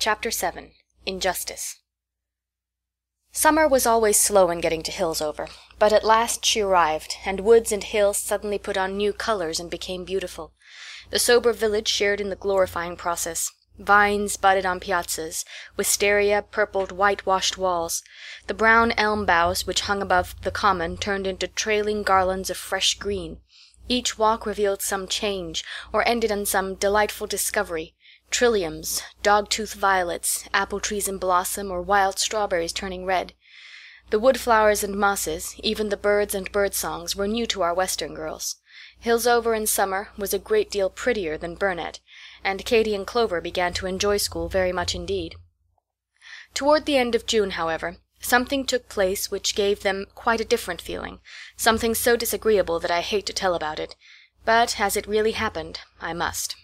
Chapter 7. Injustice. Summer was always slow in getting to Hillsover, but at last she arrived, and woods and hills suddenly put on new colors and became beautiful. The sober village shared in the glorifying process. Vines budded on piazzas, wisteria purpled whitewashed walls. The brown elm boughs which hung above the common turned into trailing garlands of fresh green. Each walk revealed some change, or ended in some delightful discovery. Trilliums, dog-tooth violets, apple trees in blossom, or wild strawberries turning red. The wood-flowers and mosses, even the birds and bird-songs, were new to our western girls. Hillsover in summer was a great deal prettier than Burnet, and Katy and Clover began to enjoy school very much indeed. Toward the end of June, however, something took place which gave them quite a different feeling, something so disagreeable that I hate to tell about it, but as it really happened, I must.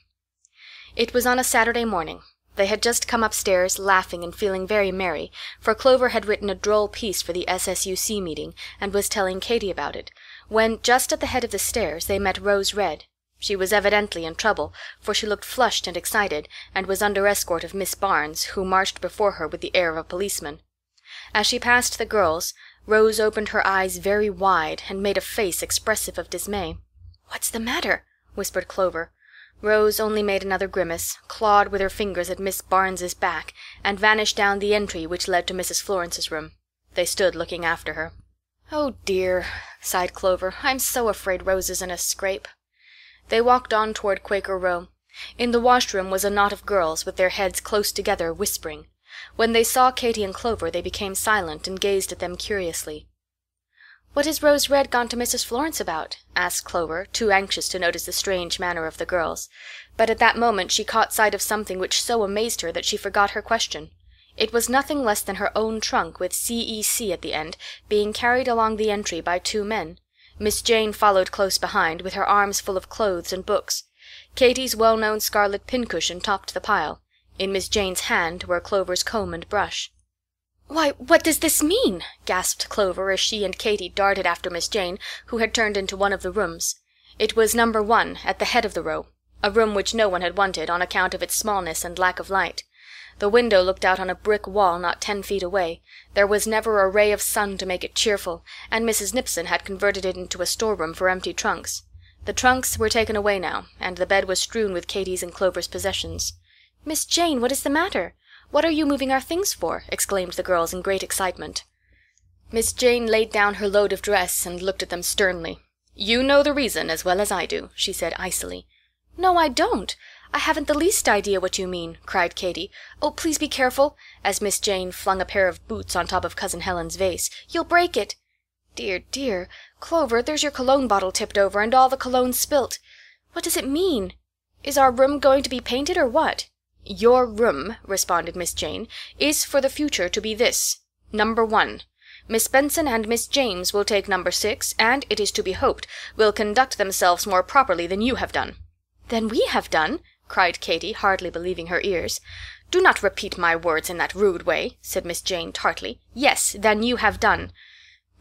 It was on a Saturday morning. They had just come upstairs, laughing and feeling very merry, for Clover had written a droll piece for the SSUC meeting, and was telling Katy about it, when, just at the head of the stairs, they met Rose Red. She was evidently in trouble, for she looked flushed and excited, and was under escort of Miss Barnes, who marched before her with the air of a policeman. As she passed the girls, Rose opened her eyes very wide, and made a face expressive of dismay. "What's the matter?" whispered Clover. Rose only made another grimace, clawed with her fingers at Miss Barnes's back, and vanished down the entry which led to Mrs. Florence's room. They stood looking after her. "Oh, dear," sighed Clover, "I'm so afraid Rose is in a scrape." They walked on toward Quaker Row. In the washroom was a knot of girls, with their heads close together, whispering. When they saw Katy and Clover, they became silent and gazed at them curiously. "What has Rose Red gone to Mrs. Florence about?" asked Clover, too anxious to notice the strange manner of the girls. But at that moment she caught sight of something which so amazed her that she forgot her question. It was nothing less than her own trunk, with CEC at the end, being carried along the entry by two men. Miss Jane followed close behind, with her arms full of clothes and books. Katy's well-known scarlet pincushion topped the pile. In Miss Jane's hand were Clover's comb and brush. "Why, what does this mean?" gasped Clover as she and Katy darted after Miss Jane, who had turned into one of the rooms. It was number 1, at the head of the row, a room which no one had wanted on account of its smallness and lack of light. The window looked out on a brick wall not 10 feet away. There was never a ray of sun to make it cheerful, and Mrs. Nipson had converted it into a storeroom for empty trunks. The trunks were taken away now, and the bed was strewn with Katy's and Clover's possessions. "Miss Jane, what is the matter? What are you moving our things for?" exclaimed the girls in great excitement. Miss Jane laid down her load of dress and looked at them sternly. "You know the reason as well as I do," she said icily. "No, I don't. I haven't the least idea what you mean," cried Katy. "Oh, please be careful," as Miss Jane flung a pair of boots on top of Cousin Helen's vase. "You'll break it." "Dear, dear. Clover, there's your cologne bottle tipped over, and all the cologne spilt. What does it mean? Is our room going to be painted, or what?" "Your room," responded Miss Jane, "is for the future to be this: number 1. Miss Benson and Miss James will take number 6, and, it is to be hoped, will conduct themselves more properly than you have done." "Than we have done?" cried Katy, hardly believing her ears. "Do not repeat my words in that rude way," said Miss Jane tartly. "Yes, than you have done."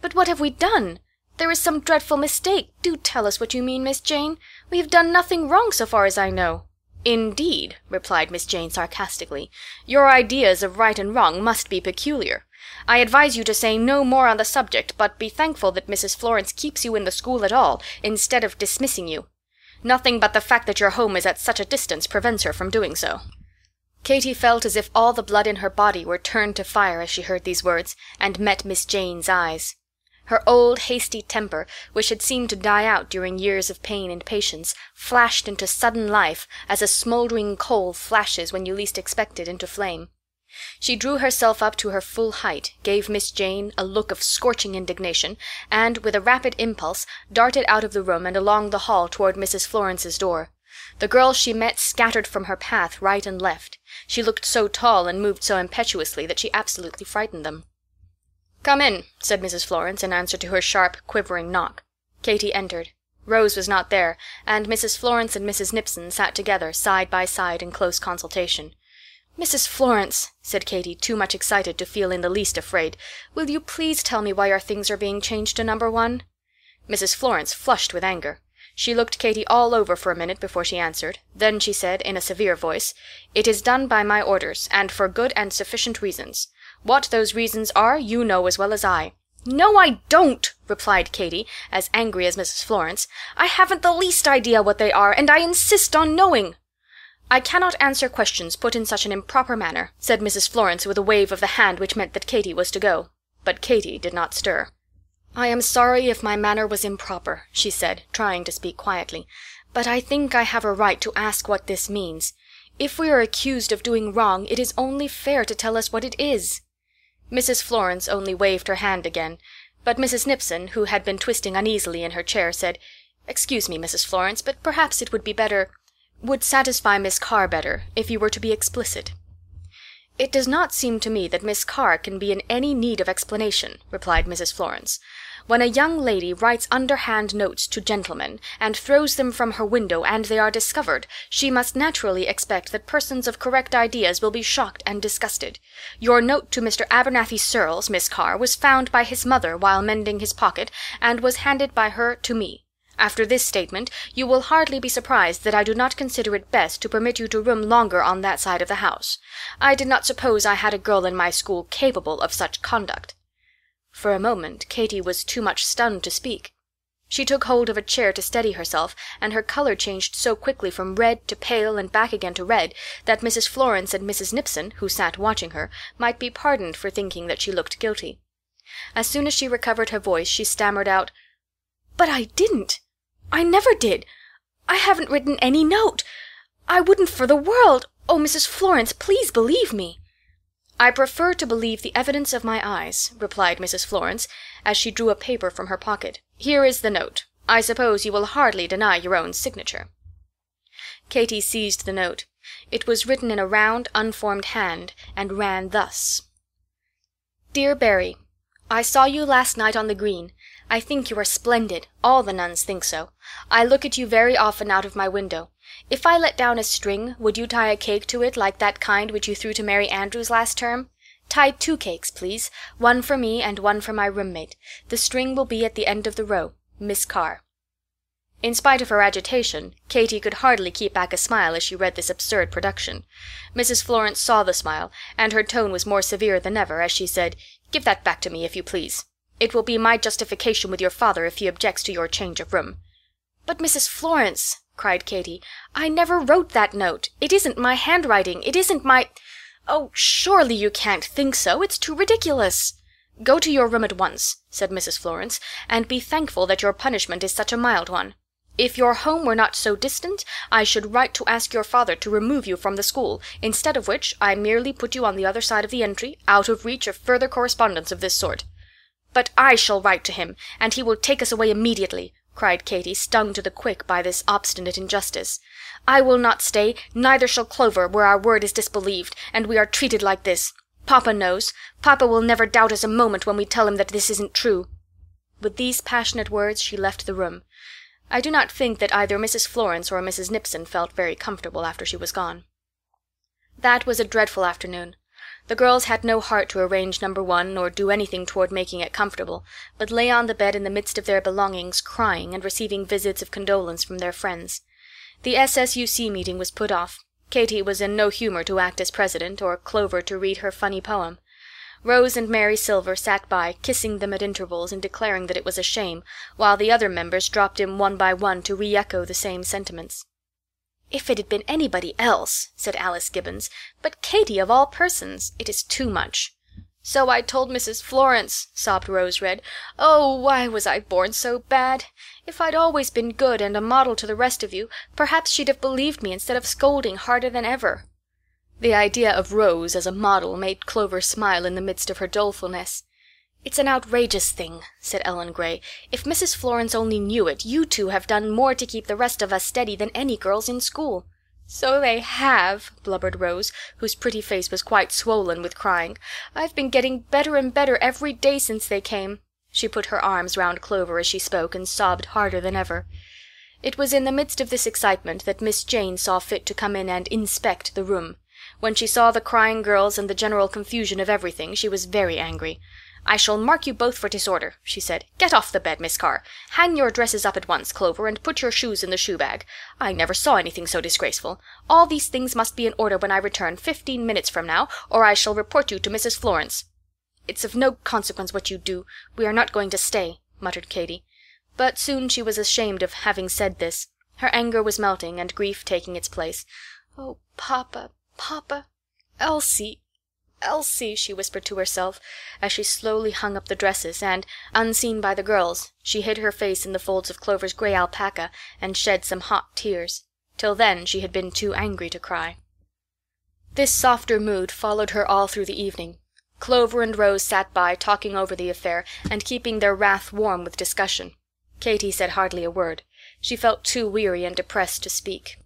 "But what have we done? There is some dreadful mistake. Do tell us what you mean, Miss Jane. We have done nothing wrong so far as I know." "Indeed," replied Miss Jane sarcastically, "your ideas of right and wrong must be peculiar. I advise you to say no more on the subject, but be thankful that Mrs. Florence keeps you in the school at all, instead of dismissing you. Nothing but the fact that your home is at such a distance prevents her from doing so." Katy felt as if all the blood in her body were turned to fire as she heard these words, and met Miss Jane's eyes. Her old, hasty temper, which had seemed to die out during years of pain and patience, flashed into sudden life, as a smouldering coal flashes when you least expect it into flame. She drew herself up to her full height, gave Miss Jane a look of scorching indignation, and, with a rapid impulse, darted out of the room and along the hall toward Mrs. Florence's door. The girls she met scattered from her path right and left. She looked so tall and moved so impetuously that she absolutely frightened them. "Come in," said Mrs. Florence in answer to her sharp, quivering knock. Katy entered. Rose was not there, and Mrs. Florence and Mrs. Nipson sat together, side by side, in close consultation. "Mrs. Florence," said Katy, too much excited to feel in the least afraid, "will you please tell me why our things are being changed to number 1?" Mrs. Florence flushed with anger. She looked Katy all over for a minute before she answered. Then she said, in a severe voice, "It is done by my orders, and for good and sufficient reasons. What those reasons are, you know as well as I." "No, I don't," replied Katy, as angry as Mrs. Florence. "I haven't the least idea what they are, and I insist on knowing." "I cannot answer questions put in such an improper manner," said Mrs. Florence with a wave of the hand which meant that Katy was to go. But Katy did not stir. "I am sorry if my manner was improper," she said, trying to speak quietly, "but I think I have a right to ask what this means. If we are accused of doing wrong, it is only fair to tell us what it is." Mrs. Florence only waved her hand again, but Mrs. Nipson, who had been twisting uneasily in her chair, said, "Excuse me, Mrs. Florence, but perhaps it would be better, would satisfy Miss Carr better, if you were to be explicit." "It does not seem to me that Miss Carr can be in any need of explanation," replied Mrs. Florence. "When a young lady writes underhand notes to gentlemen, and throws them from her window, and they are discovered, she must naturally expect that persons of correct ideas will be shocked and disgusted. Your note to Mr. Abernathy Searles, Miss Carr, was found by his mother while mending his pocket, and was handed by her to me. After this statement, you will hardly be surprised that I do not consider it best to permit you to room longer on that side of the house. I did not suppose I had a girl in my school capable of such conduct." For a moment Katy was too much stunned to speak. She took hold of a chair to steady herself, and her colour changed so quickly from red to pale and back again to red that Mrs. Florence and Mrs. Nipson, who sat watching her, might be pardoned for thinking that she looked guilty. As soon as she recovered her voice she stammered out, "But I didn't. I never did. I haven't written any note. I wouldn't for the world. Oh, Mrs. Florence, please believe me." "I prefer to believe the evidence of my eyes," replied Mrs. Florence, as she drew a paper from her pocket. "Here is the note. I suppose you will hardly deny your own signature." Katy seized the note. It was written in a round, unformed hand, and ran thus: "Dear Barry, I saw you last night on the green. I think you are splendid. All the nuns think so. I look at you very often out of my window. If I let down a string, would you tie a cake to it like that kind which you threw to Mary Andrews last term? Tie 2 cakes, please, one for me and one for my roommate. The string will be at the end of the row. Miss Carr." In spite of her agitation, Katy could hardly keep back a smile as she read this absurd production. Mrs. Florence saw the smile, and her tone was more severe than ever as she said, "Give that back to me, if you please. It will be my justification with your father if he objects to your change of room." "But, Mrs. Florence," cried Katy, "I never wrote that note. It isn't my handwriting. It isn't my—" "Oh, surely you can't think so. It's too ridiculous." "Go to your room at once," said Mrs. Florence, "and be thankful that your punishment is such a mild one. If your home were not so distant, I should write to ask your father to remove you from the school, instead of which I merely put you on the other side of the entry, out of reach of further correspondence of this sort." "But I shall write to him, and he will take us away immediately," cried Katy, stung to the quick by this obstinate injustice. "I will not stay, neither shall Clover, where our word is disbelieved, and we are treated like this. Papa knows. Papa will never doubt us a moment when we tell him that this isn't true." With these passionate words she left the room. I do not think that either Mrs. Florence or Mrs. Nipson felt very comfortable after she was gone. That was a dreadful afternoon. The girls had no heart to arrange No. 1 nor do anything toward making it comfortable, but lay on the bed in the midst of their belongings, crying and receiving visits of condolence from their friends. The S.S.U.C. meeting was put off. Katy was in no humor to act as president, or Clover to read her funny poem. Rose and Mary Silver sat by, kissing them at intervals and declaring that it was a shame, while the other members dropped in one by one to re-echo the same sentiments. "If it had been anybody else," said Alice Gibbons, "but Katy of all persons, it is too much." "So I told Mrs. Florence," sobbed Rose Red. "Oh, why was I born so bad? If I'd always been good and a model to the rest of you, perhaps she'd have believed me instead of scolding harder than ever." The idea of Rose as a model made Clover smile in the midst of her dolefulness. "It's an outrageous thing," said Ellen Gray. "If Mrs. Florence only knew it, you two have done more to keep the rest of us steady than any girls in school." "So they have," blubbered Rose, whose pretty face was quite swollen with crying. "I've been getting better and better every day since they came." She put her arms round Clover as she spoke and sobbed harder than ever. It was in the midst of this excitement that Miss Jane saw fit to come in and inspect the room. When she saw the crying girls and the general confusion of everything, she was very angry. "I shall mark you both for disorder," she said. "Get off the bed, Miss Carr. Hang your dresses up at once, Clover, and put your shoes in the shoe-bag. I never saw anything so disgraceful. All these things must be in order when I return 15 minutes from now, or I shall report you to Mrs. Florence." "It's of no consequence what you do. We are not going to stay," muttered Katy. But soon she was ashamed of having said this. Her anger was melting, and grief taking its place. "Oh, papa, papa! Elsie, Elsie," she whispered to herself, as she slowly hung up the dresses, and, unseen by the girls, she hid her face in the folds of Clover's grey alpaca and shed some hot tears. Till then she had been too angry to cry. This softer mood followed her all through the evening. Clover and Rose sat by, talking over the affair, and keeping their wrath warm with discussion. Katy said hardly a word. She felt too weary and depressed to speak.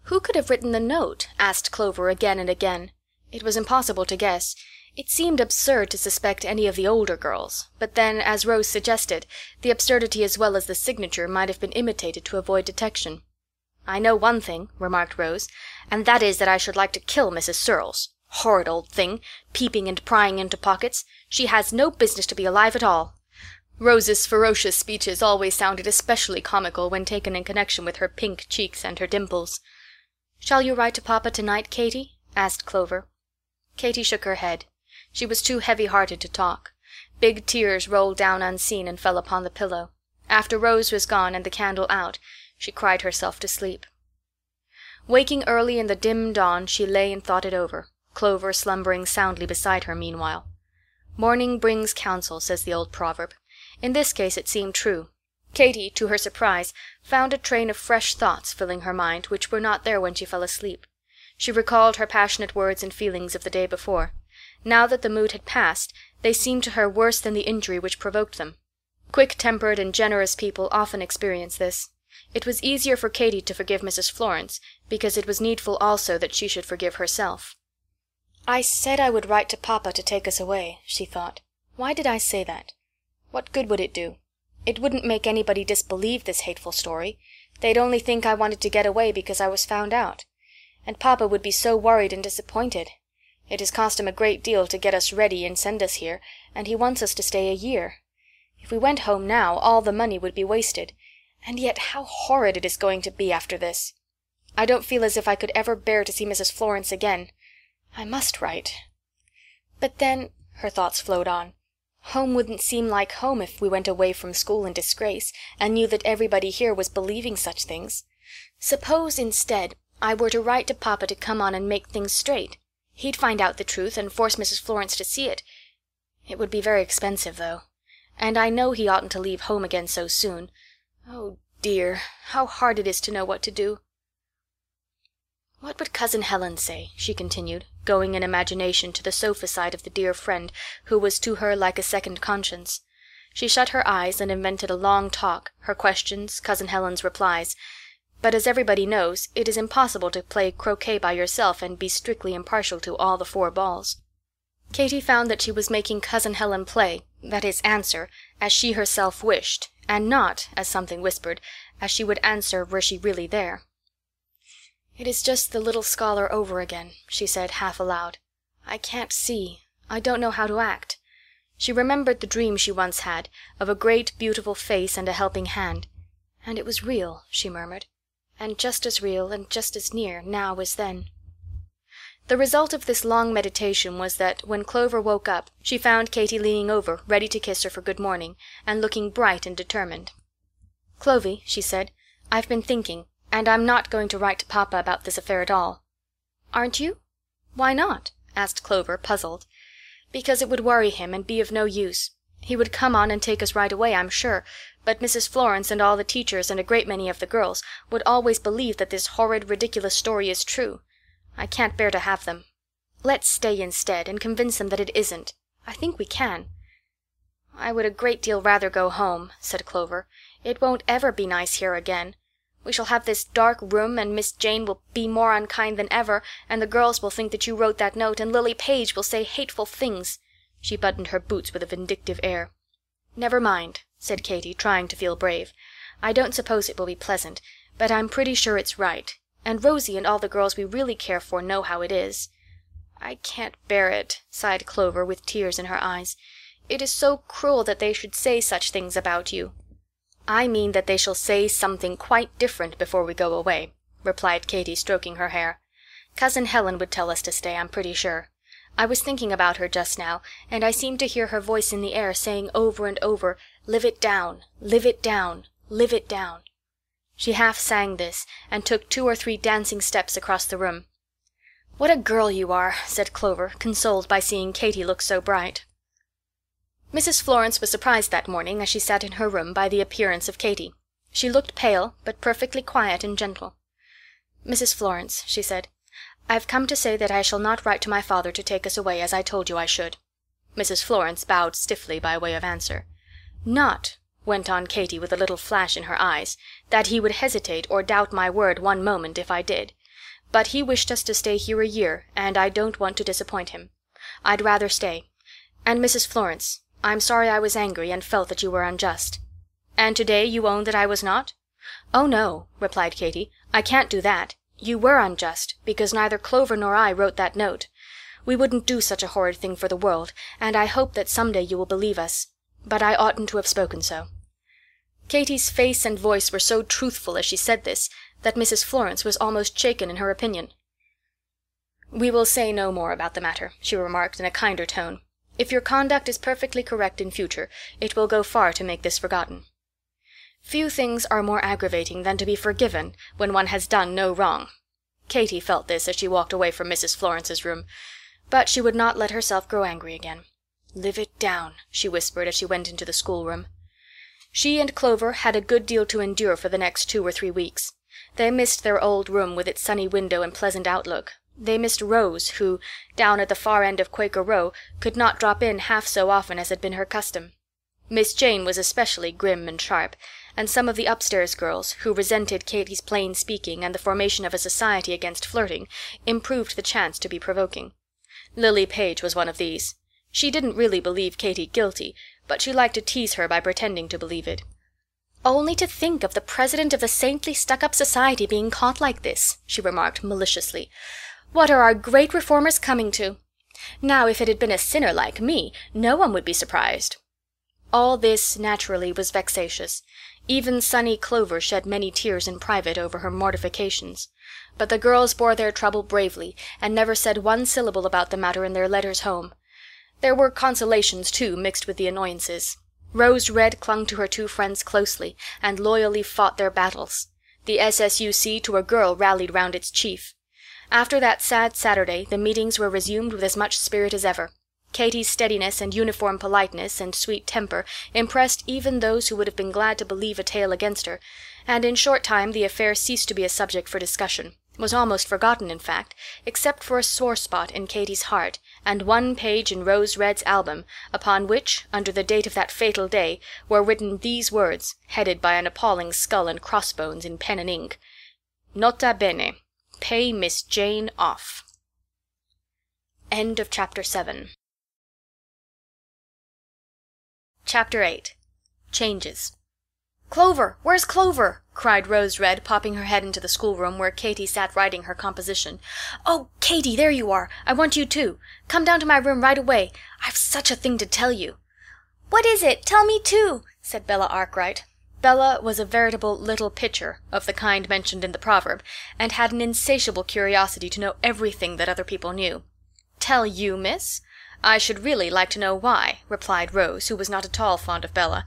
"Who could have written the note?" asked Clover again and again. It was impossible to guess. It seemed absurd to suspect any of the older girls, but then, as Rose suggested, the absurdity as well as the signature might have been imitated to avoid detection. "I know one thing," remarked Rose, "and that is that I should like to kill Mrs. Searles. Horrid old thing, peeping and prying into pockets. She has no business to be alive at all." Rose's ferocious speeches always sounded especially comical when taken in connection with her pink cheeks and her dimples. "Shall you write to papa tonight, Katy?" asked Clover. Katy shook her head. She was too heavy-hearted to talk. Big tears rolled down unseen and fell upon the pillow. After Rose was gone and the candle out, she cried herself to sleep. Waking early in the dim dawn, she lay and thought it over, Clover slumbering soundly beside her meanwhile. "Morning brings counsel," says the old proverb. In this case it seemed true. Katy, to her surprise, found a train of fresh thoughts filling her mind which were not there when she fell asleep. She recalled her passionate words and feelings of the day before. Now that the mood had passed, they seemed to her worse than the injury which provoked them. Quick-tempered and generous people often experience this. It was easier for Katy to forgive Mrs. Florence, because it was needful also that she should forgive herself. "I said I would write to papa to take us away," she thought. "Why did I say that? What good would it do? It wouldn't make anybody disbelieve this hateful story. They'd only think I wanted to get away because I was found out. And papa would be so worried and disappointed. It has cost him a great deal to get us ready and send us here, and he wants us to stay a year. If we went home now, all the money would be wasted. And yet how horrid it is going to be after this. I don't feel as if I could ever bear to see Mrs. Florence again. I must write. But then," her thoughts flowed on, "home wouldn't seem like home if we went away from school in disgrace, and knew that everybody here was believing such things. Suppose, instead, I were to write to papa to come on and make things straight. He'd find out the truth and force Mrs. Florence to see it. It would be very expensive, though. And I know he oughtn't to leave home again so soon. Oh, dear, how hard it is to know what to do." "What would Cousin Helen say?" she continued, going in imagination to the sofa-side of the dear friend who was to her like a second conscience. She shut her eyes and invented a long talk, her questions, Cousin Helen's replies. But as everybody knows, it is impossible to play croquet by yourself and be strictly impartial to all the 4 balls. Katy found that she was making Cousin Helen play, that is, answer, as she herself wished, and not, as something whispered, as she would answer were she really there. "It is just the little scholar over again," she said half aloud. "I can't see. I don't know how to act." She remembered the dream she once had, of a great beautiful face and a helping hand. "And it was real," she murmured, "and just as real and just as near now as then." The result of this long meditation was that, when Clover woke up, she found Katy leaning over, ready to kiss her for good morning, and looking bright and determined. "Clovy," she said, "I've been thinking, and I'm not going to write to papa about this affair at all." "Aren't you? Why not?" asked Clover, puzzled. "Because it would worry him and be of no use. He would come on and take us right away, I'm sure, but Mrs. Florence and all the teachers and a great many of the girls would always believe that this horrid, ridiculous story is true. I can't bear to have them. Let's stay instead, and convince them that it isn't. I think we can." "I would a great deal rather go home," said Clover. "It won't ever be nice here again. We shall have this dark room, and Miss Jane will be more unkind than ever, and the girls will think that you wrote that note, and Lily Page will say hateful things." She buttoned her boots with a vindictive air. "Never mind," said Katy, trying to feel brave. "I don't suppose it will be pleasant, but I'm pretty sure it's right, and Rosie and all the girls we really care for know how it is." "I can't bear it," sighed Clover, with tears in her eyes. it is so cruel that they should say such things about you." "I mean that they shall say something quite different before we go away," replied Katy, stroking her hair. "Cousin Helen would tell us to stay, I'm pretty sure. I was thinking about her just now, and I seemed to hear her voice in the air saying over and over, 'Live it down, live it down, live it down.'" She half sang this, and took 2 or 3 dancing steps across the room. "What a girl you are," said Clover, consoled by seeing Katy look so bright. Mrs. Florence was surprised that morning, as she sat in her room, by the appearance of Katy. She looked pale, but perfectly quiet and gentle. "Mrs. Florence," she said, "I've come to say that I shall not write to my father to take us away, as I told you I should." Mrs. Florence bowed stiffly by way of answer. "Not," went on Katy with a little flash in her eyes, "that he would hesitate or doubt my word one moment if I did. But he wished us to stay here a year, and I don't want to disappoint him. I'd rather stay. And, Mrs. Florence, I'm sorry I was angry and felt that you were unjust." "And today you own that I was not?" "Oh, no," replied Katy, "I can't do that. You were unjust, because neither Clover nor I wrote that note. We wouldn't do such a horrid thing for the world, and I hope that some day you will believe us. But I oughtn't to have spoken so." Katy's face and voice were so truthful as she said this that Mrs. Florence was almost shaken in her opinion. "We will say no more about the matter," she remarked in a kinder tone. "If your conduct is perfectly correct in future, it will go far to make this forgotten. Few things are more aggravating than to be forgiven when one has done no wrong." Katy felt this as she walked away from Mrs. Florence's room, but she would not let herself grow angry again. "Live it down," she whispered as she went into the schoolroom. She and Clover had a good deal to endure for the next 2 or 3 weeks. They missed their old room with its sunny window and pleasant outlook. They missed Rose, who, down at the far end of Quaker Row, could not drop in half so often as had been her custom. Miss Jane was especially grim and sharp, and some of the upstairs girls, who resented Katy's plain speaking and the formation of a society against flirting, improved the chance to be provoking. Lily Page was one of these. She didn't really believe Katy guilty, but she liked to tease her by pretending to believe it. "Only to think of the president of the saintly stuck-up society being caught like this," she remarked maliciously. "What are our great reformers coming to? Now, if it had been a sinner like me, no one would be surprised." All this, naturally, was vexatious. Even sunny Clover shed many tears in private over her mortifications. But the girls bore their trouble bravely, and never said one syllable about the matter in their letters home. There were consolations, too, mixed with the annoyances. Rose Red clung to her 2 friends closely, and loyally fought their battles. The SSUC to a girl rallied round its chief. After that sad Saturday the meetings were resumed with as much spirit as ever. Katy's steadiness and uniform politeness and sweet temper impressed even those who would have been glad to believe a tale against her, and in short time the affair ceased to be a subject for discussion, was almost forgotten, in fact, except for a sore spot in Katy's heart, and one page in Rose Red's album, upon which, under the date of that fatal day, were written these words, headed by an appalling skull and crossbones in pen and ink: "Nota bene. Pay Miss Jane off." End of Chapter 7. Chapter 8. Changes. "Clover! Where's Clover?" cried Rose Red, popping her head into the schoolroom where Katy sat writing her composition. "Oh, Katy, there you are! I want you too. Come down to my room right away. I've such a thing to tell you." "What is it? Tell me too," said Bella Arkwright. Bella was a veritable little pitcher, of the kind mentioned in the proverb, and had an insatiable curiosity to know everything that other people knew. "Tell you, miss? I should really like to know why," replied Rose, who was not at all fond of Bella.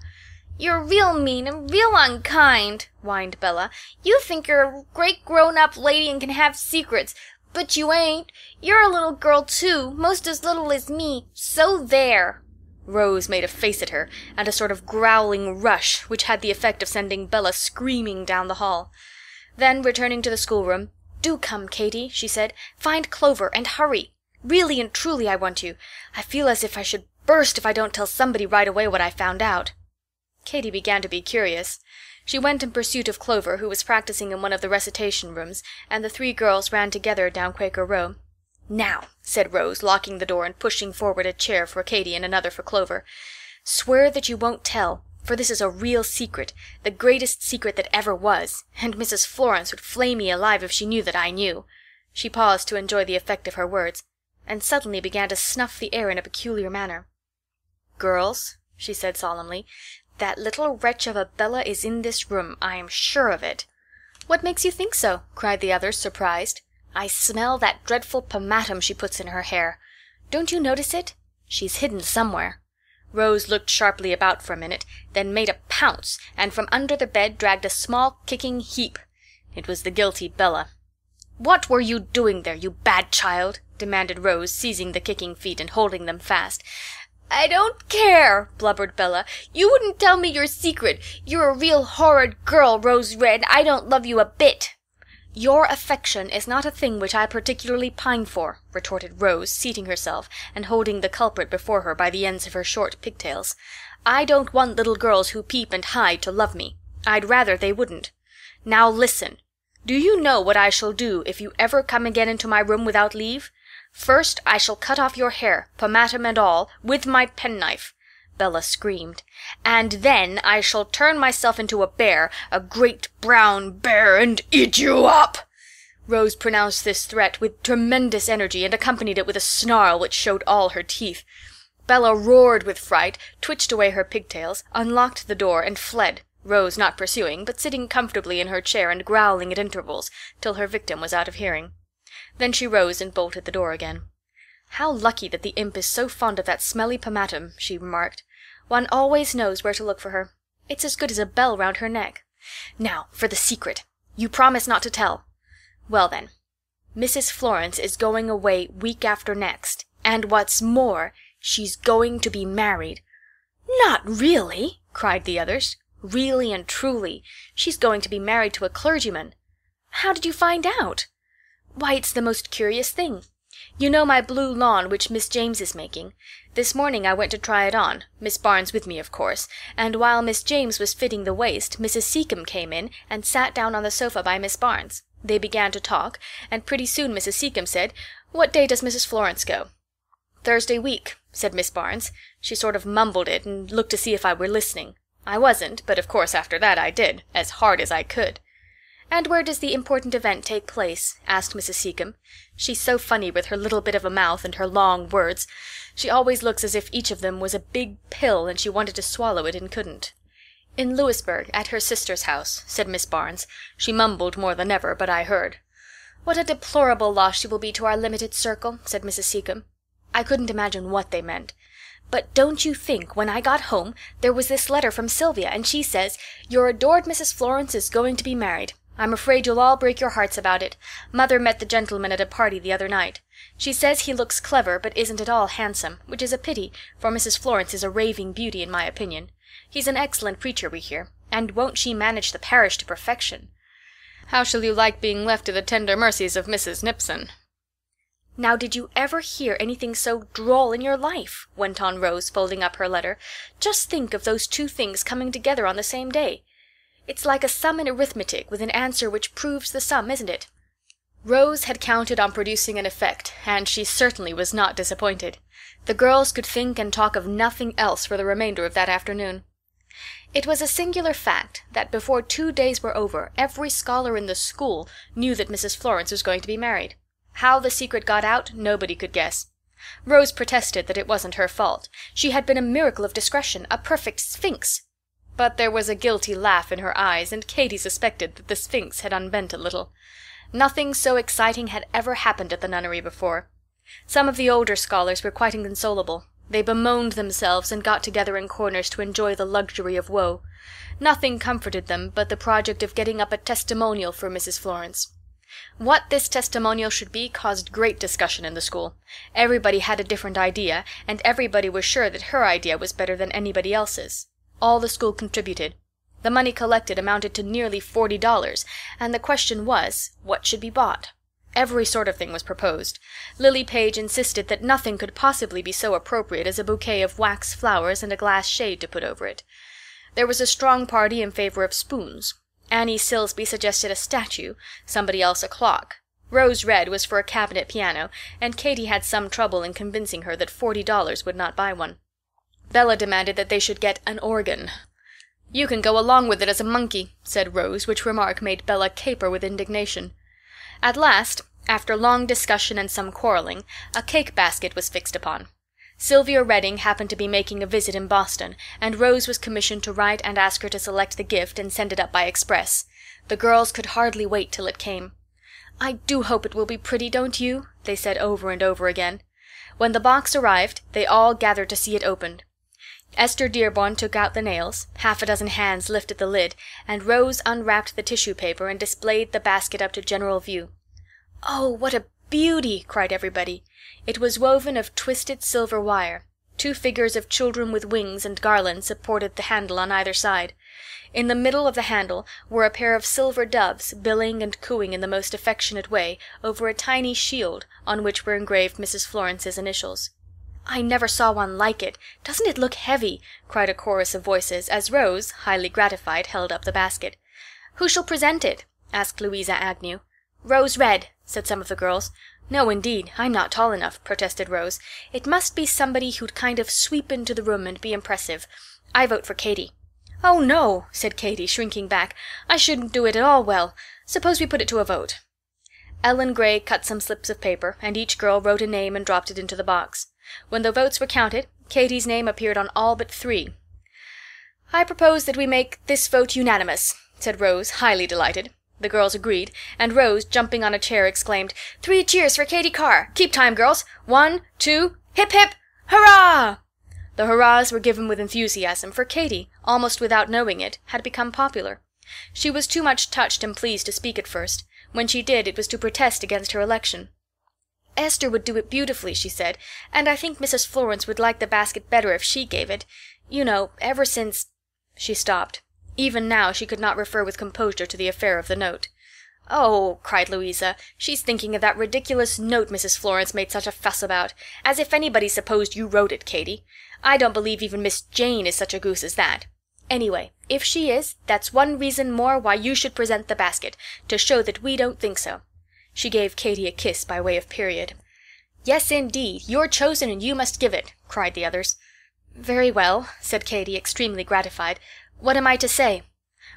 "You're real mean and real unkind," whined Bella. "You think you're a great grown-up lady and can have secrets, but you ain't. You're a little girl, too, most as little as me, so there." Rose made a face at her, and a sort of growling rush, which had the effect of sending Bella screaming down the hall. Then, returning to the schoolroom, "Do come, Katy," she said. "Find Clover, and hurry. Really and truly I want you. I feel as if I should burst if I don't tell somebody right away what I found out." Katy began to be curious. She went in pursuit of Clover, who was practicing in one of the recitation rooms, and the 3 girls ran together down Quaker Row. "Now," said Rose, locking the door and pushing forward a chair for Katy and another for Clover, "swear that you won't tell, for this is a real secret, the greatest secret that ever was, and Mrs. Florence would flay me alive if she knew that I knew." She paused to enjoy the effect of her words, and suddenly began to snuff the air in a peculiar manner. "Girls," she said solemnly, "that little wretch of a Bella is in this room. I am sure of it." "What makes you think so?" cried the others, surprised. "I smell that dreadful pomatum she puts in her hair. Don't you notice it? She's hidden somewhere." Rose looked sharply about for a minute, then made a pounce, and from under the bed dragged a small kicking heap. It was the guilty Bella. "What were you doing there, you bad child?" demanded Rose, seizing the kicking feet and holding them fast. "I don't care," blubbered Bella. "You wouldn't tell me your secret. You're a real horrid girl, Rose Red. I don't love you a bit." "Your affection is not a thing which I particularly pine for," retorted Rose, seating herself and holding the culprit before her by the ends of her short pigtails. "I don't want little girls who peep and hide to love me. I'd rather they wouldn't. Now listen. Do you know what I shall do if you ever come again into my room without leave? First, I shall cut off your hair, pomatum and all, with my penknife." Bella screamed. "And then I shall turn myself into a bear, a great brown bear, and eat you up." Rose pronounced this threat with tremendous energy and accompanied it with a snarl which showed all her teeth. Bella roared with fright, twitched away her pigtails, unlocked the door, and fled, Rose not pursuing, but sitting comfortably in her chair and growling at intervals till her victim was out of hearing. Then she rose and bolted the door again. "How lucky that the imp is so fond of that smelly pomatum," she remarked. "One always knows where to look for her. It's as good as a bell round her neck. Now for the secret. You promise not to tell. Well then, Mrs. Florence is going away week after next, and what's more, she's going to be married." "Not really?" cried the others. "Really and truly. She's going to be married to a clergyman." "How did you find out?" "Why, it's the most curious thing. You know my blue lawn which Miss James is making? This morning I went to try it on, Miss Barnes with me, of course, and while Miss James was fitting the waist, Mrs. Seacombe came in and sat down on the sofa by Miss Barnes. They began to talk, and pretty soon Mrs. Seacombe said, 'What day does Mrs. Florence go?' 'Thursday week,' said Miss Barnes. She sort of mumbled it and looked to see if I were listening. I wasn't, but of course after that I did, as hard as I could." "And where does the important event take place?" asked Mrs. Seacombe. "She's so funny with her little bit of a mouth and her long words. She always looks as if each of them was a big pill and she wanted to swallow it and couldn't." "In Louisbourg, at her sister's house," said Miss Barnes. She mumbled more than ever, but I heard. "What a deplorable loss she will be to our limited circle," said Mrs. Seacombe. I couldn't imagine what they meant. "But don't you think, when I got home, there was this letter from Sylvia, and she says, 'Your adored Mrs. Florence is going to be married. I'm afraid you'll all break your hearts about it. Mother met the gentleman at a party the other night. She says he looks clever, but isn't at all handsome, which is a pity, for Mrs. Florence is a raving beauty in my opinion. He's an excellent preacher, we hear, and won't she manage the parish to perfection?' How shall you like being left to the tender mercies of Mrs. Nipson?" "Now did you ever hear anything so droll in your life?" went on Rose, folding up her letter. "Just think of those two things coming together on the same day. It's like a sum in arithmetic with an answer which proves the sum, isn't it?" Rose had counted on producing an effect, and she certainly was not disappointed. The girls could think and talk of nothing else for the remainder of that afternoon. It was a singular fact that before 2 days were over every scholar in the school knew that Mrs. Florence was going to be married. How the secret got out nobody could guess. Rose protested that it wasn't her fault. She had been a miracle of discretion, a perfect sphinx. But there was a guilty laugh in her eyes, and Katy suspected that the sphinx had unbent a little. Nothing so exciting had ever happened at the nunnery before. Some of the older scholars were quite inconsolable. They bemoaned themselves and got together in corners to enjoy the luxury of woe. Nothing comforted them but the project of getting up a testimonial for Mrs. Florence. What this testimonial should be caused great discussion in the school. Everybody had a different idea, and everybody was sure that her idea was better than anybody else's. All the school contributed. The money collected amounted to nearly $40, and the question was, what should be bought? Every sort of thing was proposed. Lily Page insisted that nothing could possibly be so appropriate as a bouquet of wax flowers and a glass shade to put over it. There was a strong party in favor of spoons. Annie Silsby suggested a statue, somebody else a clock. Rose Red was for a cabinet piano, and Katy had some trouble in convincing her that $40 would not buy one. Bella demanded that they should get an organ. "You can go along with it as a monkey," said Rose, which remark made Bella caper with indignation. At last, after long discussion and some quarrelling, a cake basket was fixed upon. Sylvia Redding happened to be making a visit in Boston, and Rose was commissioned to write and ask her to select the gift and send it up by express. The girls could hardly wait till it came. "I do hope it will be pretty, don't you?" they said over and over again. When the box arrived, they all gathered to see it opened. Esther Dearborn took out the nails, half a dozen hands lifted the lid, and Rose unwrapped the tissue paper and displayed the basket up to general view. "Oh, what a beauty!" cried everybody. It was woven of twisted silver wire. 2 figures of children with wings and garlands supported the handle on either side. In the middle of the handle were a pair of silver doves, billing and cooing in the most affectionate way over a tiny shield on which were engraved Mrs. Florence's initials. "I never saw one like it. Doesn't it look heavy?" cried a chorus of voices, as Rose, highly gratified, held up the basket. "Who shall present it?" asked Louisa Agnew. "Rose Red," said some of the girls. "No, indeed, I'm not tall enough," protested Rose. "It must be somebody who'd kind of sweep into the room and be impressive. I vote for Katy." "Oh, no," said Katy, shrinking back. "I shouldn't do it at all well. Suppose we put it to a vote." Ellen Gray cut some slips of paper, and each girl wrote a name and dropped it into the box. When the votes were counted, Katy's name appeared on all but 3. "I propose that we make this vote unanimous," said Rose, highly delighted. The girls agreed, and Rose, jumping on a chair, exclaimed, "3 cheers for Katy Carr! Keep time, girls! 1, 2, hip hip! Hurrah!" The hurrahs were given with enthusiasm, for Katy, almost without knowing it, had become popular. She was too much touched and pleased to speak at first. When she did, it was to protest against her election. "Esther would do it beautifully," she said, "and I think Mrs. Florence would like the basket better if she gave it. You know, ever since—" She stopped. Even now she could not refer with composure to the affair of the note. "Oh," cried Louisa, "she's thinking of that ridiculous note Mrs. Florence made such a fuss about. As if anybody supposed you wrote it, Katy. I don't believe even Miss Jane is such a goose as that. Anyway, if she is, that's one reason more why you should present the basket, to show that we don't think so." She gave Katy a kiss by way of period. "Yes, indeed, you're chosen and you must give it," cried the others. "Very well," said Katy, extremely gratified. "What am I to say?"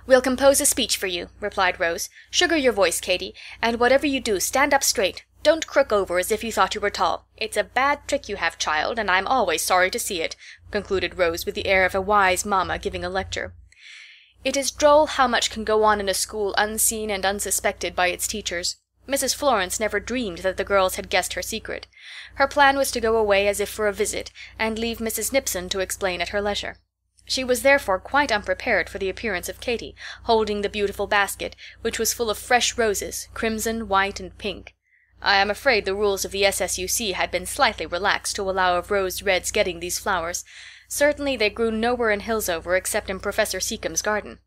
"We'll compose a speech for you," replied Rose. "Sugar your voice, Katy, and whatever you do, stand up straight. Don't crook over as if you thought you were tall. It's a bad trick you have, child, and I'm always sorry to see it," concluded Rose with the air of a wise mamma giving a lecture. It is droll how much can go on in a school unseen and unsuspected by its teachers. Mrs. Florence never dreamed that the girls had guessed her secret. Her plan was to go away as if for a visit, and leave Mrs. Nipson to explain at her leisure. She was therefore quite unprepared for the appearance of Katy, holding the beautiful basket, which was full of fresh roses, crimson, white, and pink. I am afraid the rules of the SSUC had been slightly relaxed to allow of Rose Red's getting these flowers. Certainly they grew nowhere in Hillsover except in Professor Seacombe's garden.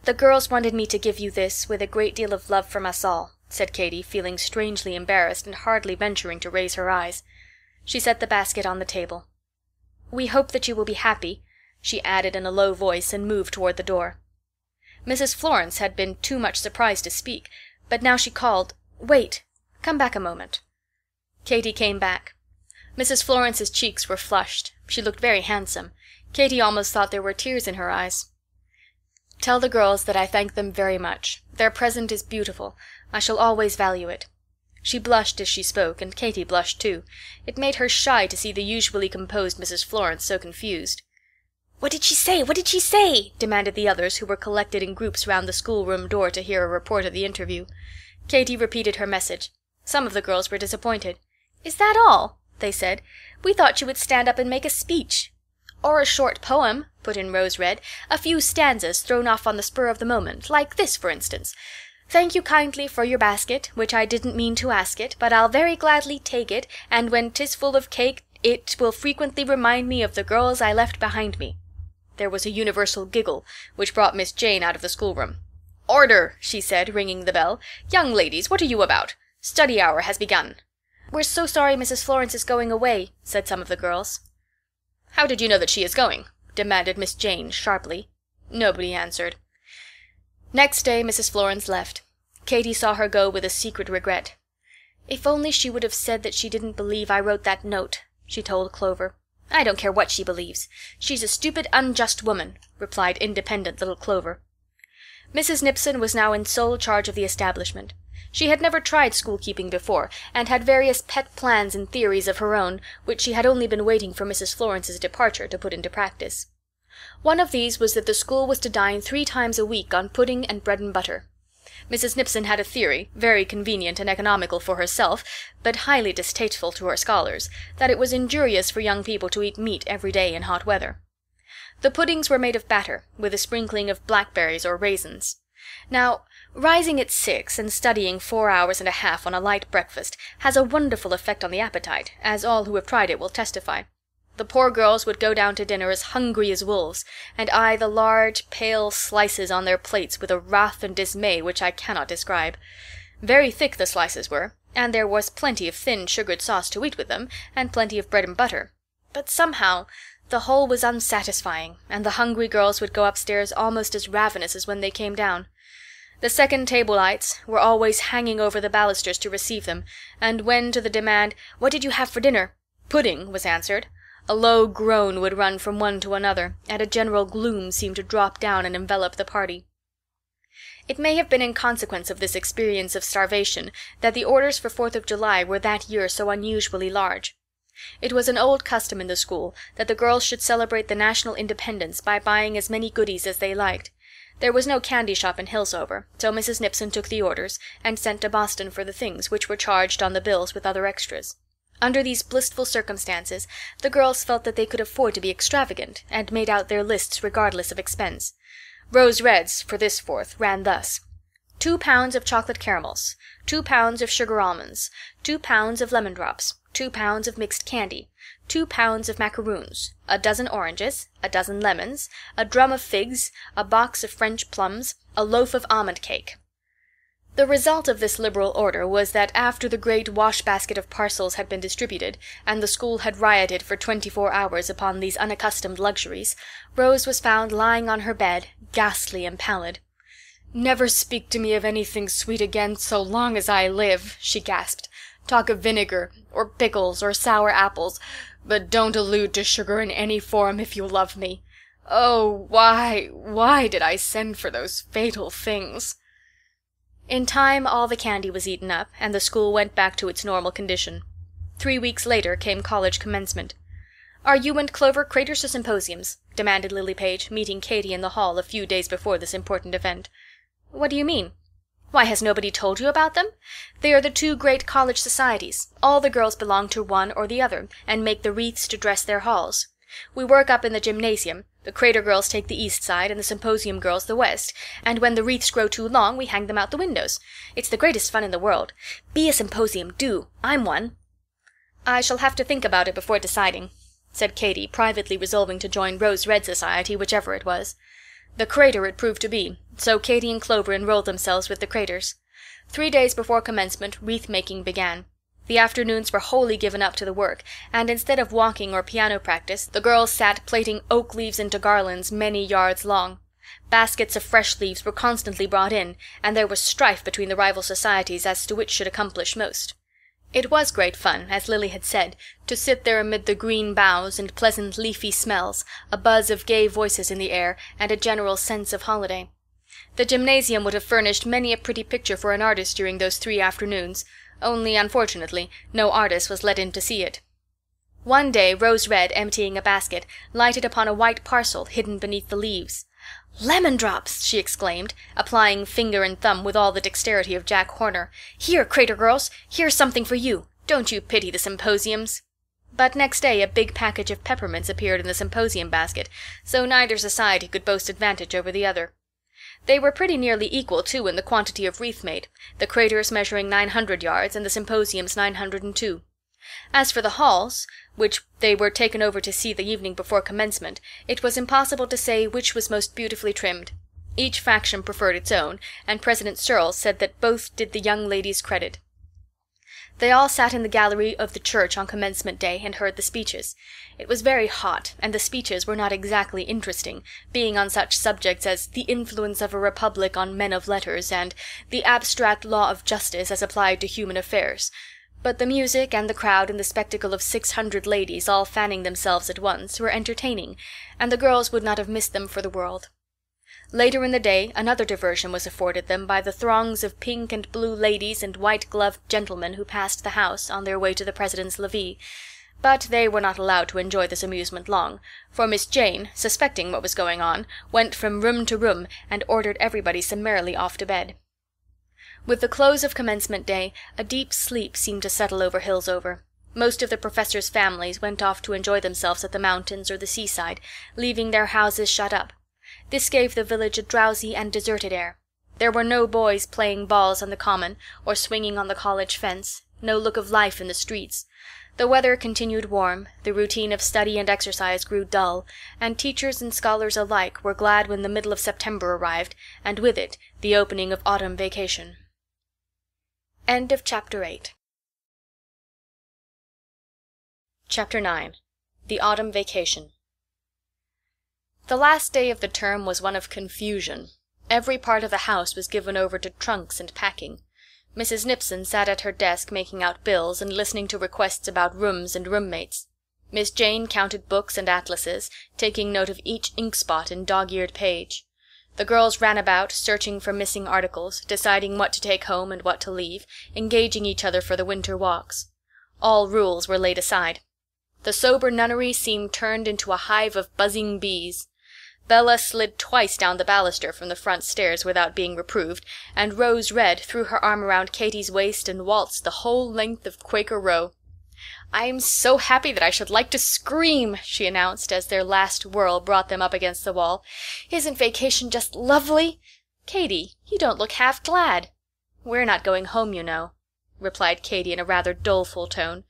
"The girls wanted me to give you this, with a great deal of love from us all," said Katy, feeling strangely embarrassed and hardly venturing to raise her eyes. She set the basket on the table. "We hope that you will be happy," she added in a low voice, and moved toward the door. Mrs. Florence had been too much surprised to speak, but now she called, "Wait! Come back a moment." Katy came back. Mrs. Florence's cheeks were flushed. She looked very handsome. Katy almost thought there were tears in her eyes. "Tell the girls that I thank them very much. Their present is beautiful. I shall always value it." She blushed as she spoke, and Katy blushed too. It made her shy to see the usually composed Mrs. Florence so confused. "What did she say? What did she say?" demanded the others, who were collected in groups round the schoolroom door to hear a report of the interview. Katy repeated her message. Some of the girls were disappointed. "Is that all?" they said. "We thought you would stand up and make a speech." "Or a short poem," put in Rose Red. "A few stanzas thrown off on the spur of the moment, like this, for instance. Thank you kindly for your basket, which I didn't mean to ask it, but I'll very gladly take it, and when 'tis full of cake, it will frequently remind me of the girls I left behind me." There was a universal giggle, which brought Miss Jane out of the schoolroom. "Order!" she said, ringing the bell. "Young ladies, what are you about? Study hour has begun." "We're so sorry Mrs. Florence is going away," said some of the girls. "How did you know that she is going?" demanded Miss Jane sharply. Nobody answered. Next day Mrs. Florence left. Katy saw her go with a secret regret. "If only she would have said that she didn't believe I wrote that note," she told Clover. "I don't care what she believes. She's a stupid, unjust woman," replied independent little Clover. Mrs. Nipson was now in sole charge of the establishment. She had never tried school-keeping before, and had various pet plans and theories of her own, which she had only been waiting for Mrs. Florence's departure to put into practice. One of these was that the school was to dine 3 times a week on pudding and bread and butter. Mrs. Nipson had a theory, very convenient and economical for herself, but highly distasteful to her scholars, that it was injurious for young people to eat meat every day in hot weather. The puddings were made of batter, with a sprinkling of blackberries or raisins. Now, rising at 6 and studying 4 hours and a half on a light breakfast has a wonderful effect on the appetite, as all who have tried it will testify. The poor girls would go down to dinner as hungry as wolves, and eye the large, pale slices on their plates with a wrath and dismay which I cannot describe. Very thick the slices were, and there was plenty of thin sugared sauce to eat with them, and plenty of bread and butter. But somehow the whole was unsatisfying, and the hungry girls would go upstairs almost as ravenous as when they came down. The second table lights were always hanging over the balusters to receive them, and when to the demand, "What did you have for dinner?" "Pudding," was answered, a low groan would run from one to another, and a general gloom seemed to drop down and envelop the party. It may have been in consequence of this experience of starvation that the orders for 4th of July were that year so unusually large. It was an old custom in the school that the girls should celebrate the national independence by buying as many goodies as they liked. There was no candy shop in Hillsover, so Mrs. Nipson took the orders, and sent to Boston for the things, which were charged on the bills with other extras. Under these blissful circumstances, the girls felt that they could afford to be extravagant, and made out their lists regardless of expense. Rose Red's, for this 4th, ran thus: 2 pounds of chocolate caramels, 2 pounds of sugar almonds, 2 pounds of lemon drops, 2 pounds of mixed candy, 2 pounds of macaroons, a dozen oranges, a dozen lemons, a drum of figs, a box of French plums, a loaf of almond cake. The result of this liberal order was that after the great wash-basket of parcels had been distributed, and the school had rioted for 24 hours upon these unaccustomed luxuries, Rose was found lying on her bed, ghastly and pallid. "Never speak to me of anything sweet again so long as I live," she gasped. "Talk of vinegar, or pickles, or sour apples, but don't allude to sugar in any form if you love me. Oh, why did I send for those fatal things?" In time all the candy was eaten up, and the school went back to its normal condition. 3 weeks later came college commencement. "Are you and Clover Craters to symposiums?" demanded Lily Page, meeting Katy in the hall a few days before this important event. "What do you mean?" "Why, has nobody told you about them? They are the 2 great college societies. All the girls belong to one or the other, and make the wreaths to dress their halls. We work up in the gymnasium. The Crater girls take the east side, and the symposium girls the west, and when the wreaths grow too long we hang them out the windows. It's the greatest fun in the world. Be a symposium, do. I'm one." "I shall have to think about it before deciding," said Katy, privately resolving to join Rose Red Society, whichever it was. The Crater it proved to be, so Katy and Clover enrolled themselves with the Craters. 3 days before commencement wreath-making began. The afternoons were wholly given up to the work, and instead of walking or piano practice, the girls sat plaiting oak leaves into garlands many yards long. Baskets of fresh leaves were constantly brought in, and there was strife between the rival societies as to which should accomplish most. It was great fun, as Lily had said, to sit there amid the green boughs and pleasant leafy smells, a buzz of gay voices in the air, and a general sense of holiday. The gymnasium would have furnished many a pretty picture for an artist during those 3 afternoons, only, unfortunately, no artist was let in to see it. One day Rose Red, emptying a basket, lighted upon a white parcel hidden beneath the leaves. "Lemon drops!" she exclaimed, applying finger and thumb with all the dexterity of Jack Horner. "Here, Crater girls, here's something for you. Don't you pity the symposiums?" But next day a big package of peppermints appeared in the symposium basket, so neither society could boast advantage over the other. They were pretty nearly equal, too, in the quantity of wreath made, the Craters measuring 900 yards and the symposiums 902. As for the halls, which they were taken over to see the evening before commencement, it was impossible to say which was most beautifully trimmed. Each faction preferred its own, and President Searles said that both did the young ladies credit. They all sat in the gallery of the church on commencement day and heard the speeches. It was very hot, and the speeches were not exactly interesting, being on such subjects as the influence of a republic on men of letters and the abstract law of justice as applied to human affairs. But the music and the crowd and the spectacle of 600 ladies all fanning themselves at once were entertaining, and the girls would not have missed them for the world. Later in the day another diversion was afforded them by the throngs of pink and blue ladies and white-gloved gentlemen who passed the house on their way to the president's levee. But they were not allowed to enjoy this amusement long, for Miss Jane, suspecting what was going on, went from room to room and ordered everybody summarily off to bed. With the close of commencement day a deep sleep seemed to settle over Hillsover. Most of the professors' families went off to enjoy themselves at the mountains or the seaside, leaving their houses shut up. This gave the village a drowsy and deserted air. There were no boys playing balls on the common or swinging on the college fence, no look of life in the streets. The weather continued warm, the routine of study and exercise grew dull, and teachers and scholars alike were glad when the middle of September arrived, and with it the opening of autumn vacation. End of Chapter 8. Chapter 9. The Autumn Vacation. The last day of the term was one of confusion. Every part of the house was given over to trunks and packing. Mrs. Nipson sat at her desk making out bills and listening to requests about rooms and roommates. Miss Jane counted books and atlases, taking note of each ink spot and dog-eared page. The girls ran about, searching for missing articles, deciding what to take home and what to leave, engaging each other for the winter walks. All rules were laid aside. The sober nunnery seemed turned into a hive of buzzing bees. Bella slid twice down the baluster from the front stairs without being reproved, and Rose Red threw her arm around Katy's waist and waltzed the whole length of Quaker Row. "I'm so happy that I should like to scream," she announced, as their last whirl brought them up against the wall. "Isn't vacation just lovely? Katy, you don't look half glad." "We're not going home, you know," replied Katy in a rather doleful tone.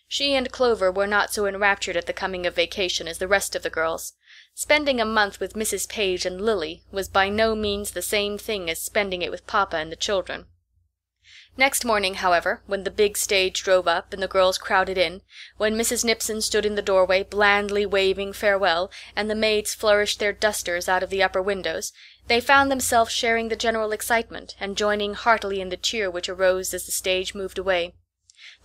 She and Clover were not so enraptured at the coming of vacation as the rest of the girls. Spending a month with Mrs. Page and Lily was by no means the same thing as spending it with Papa and the children. Next morning, however, when the big stage drove up and the girls crowded in, when Mrs. Nipson stood in the doorway blandly waving farewell, and the maids flourished their dusters out of the upper windows, they found themselves sharing the general excitement and joining heartily in the cheer which arose as the stage moved away.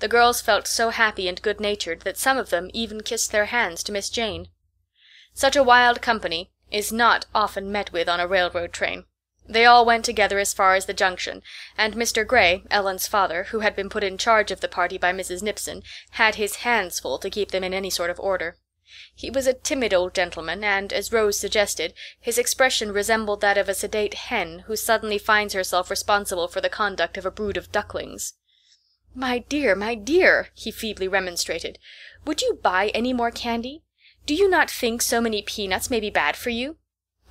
The girls felt so happy and good-natured that some of them even kissed their hands to Miss Jane. Such a wild company is not often met with on a railroad train. They all went together as far as the junction, and Mr. Gray, Ellen's father, who had been put in charge of the party by Mrs. Nipson, had his hands full to keep them in any sort of order. He was a timid old gentleman, and, as Rose suggested, his expression resembled that of a sedate hen who suddenly finds herself responsible for the conduct of a brood of ducklings. my dear," he feebly remonstrated, "would you buy any more candy? Do you not think so many peanuts may be bad for you?"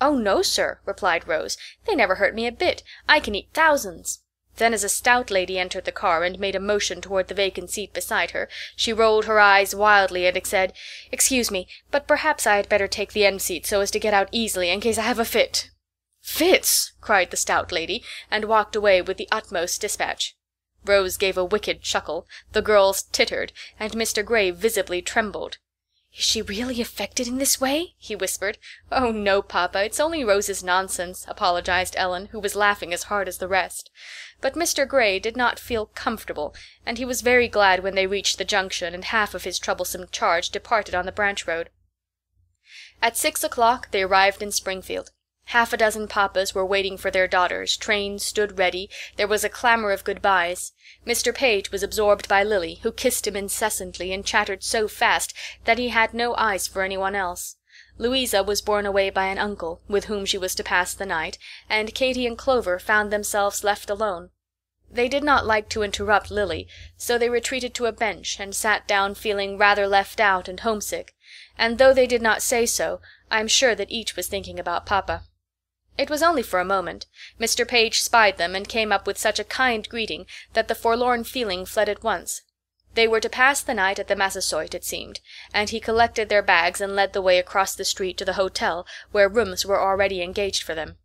"Oh, no, sir," replied Rose. "They never hurt me a bit. I can eat thousands." Then, as a stout lady entered the car and made a motion toward the vacant seat beside her, she rolled her eyes wildly and said, "Excuse me, but perhaps I had better take the end seat so as to get out easily in case I have a fit." "Fits!" cried the stout lady, and walked away with the utmost dispatch. Rose gave a wicked chuckle, the girls tittered, and Mr. Gray visibly trembled. "Is she really affected in this way?" he whispered. "Oh, no, Papa, it's only Rose's nonsense," apologized Ellen, who was laughing as hard as the rest. But Mr. Gray did not feel comfortable, and he was very glad when they reached the junction and half of his troublesome charge departed on the branch road. At 6 o'clock they arrived in Springfield. Half a dozen papas were waiting for their daughters, trains stood ready, there was a clamor of good-byes. Mr. Page was absorbed by Lily, who kissed him incessantly and chattered so fast that he had no eyes for anyone else. Louisa was borne away by an uncle, with whom she was to pass the night, and Katy and Clover found themselves left alone. They did not like to interrupt Lily, so they retreated to a bench and sat down feeling rather left out and homesick, and though they did not say so, I am sure that each was thinking about Papa. It was only for a moment. Mr. Page spied them and came up with such a kind greeting that the forlorn feeling fled at once. They were to pass the night at the Massasoit, it seemed, and he collected their bags and led the way across the street to the hotel, where rooms were already engaged for them.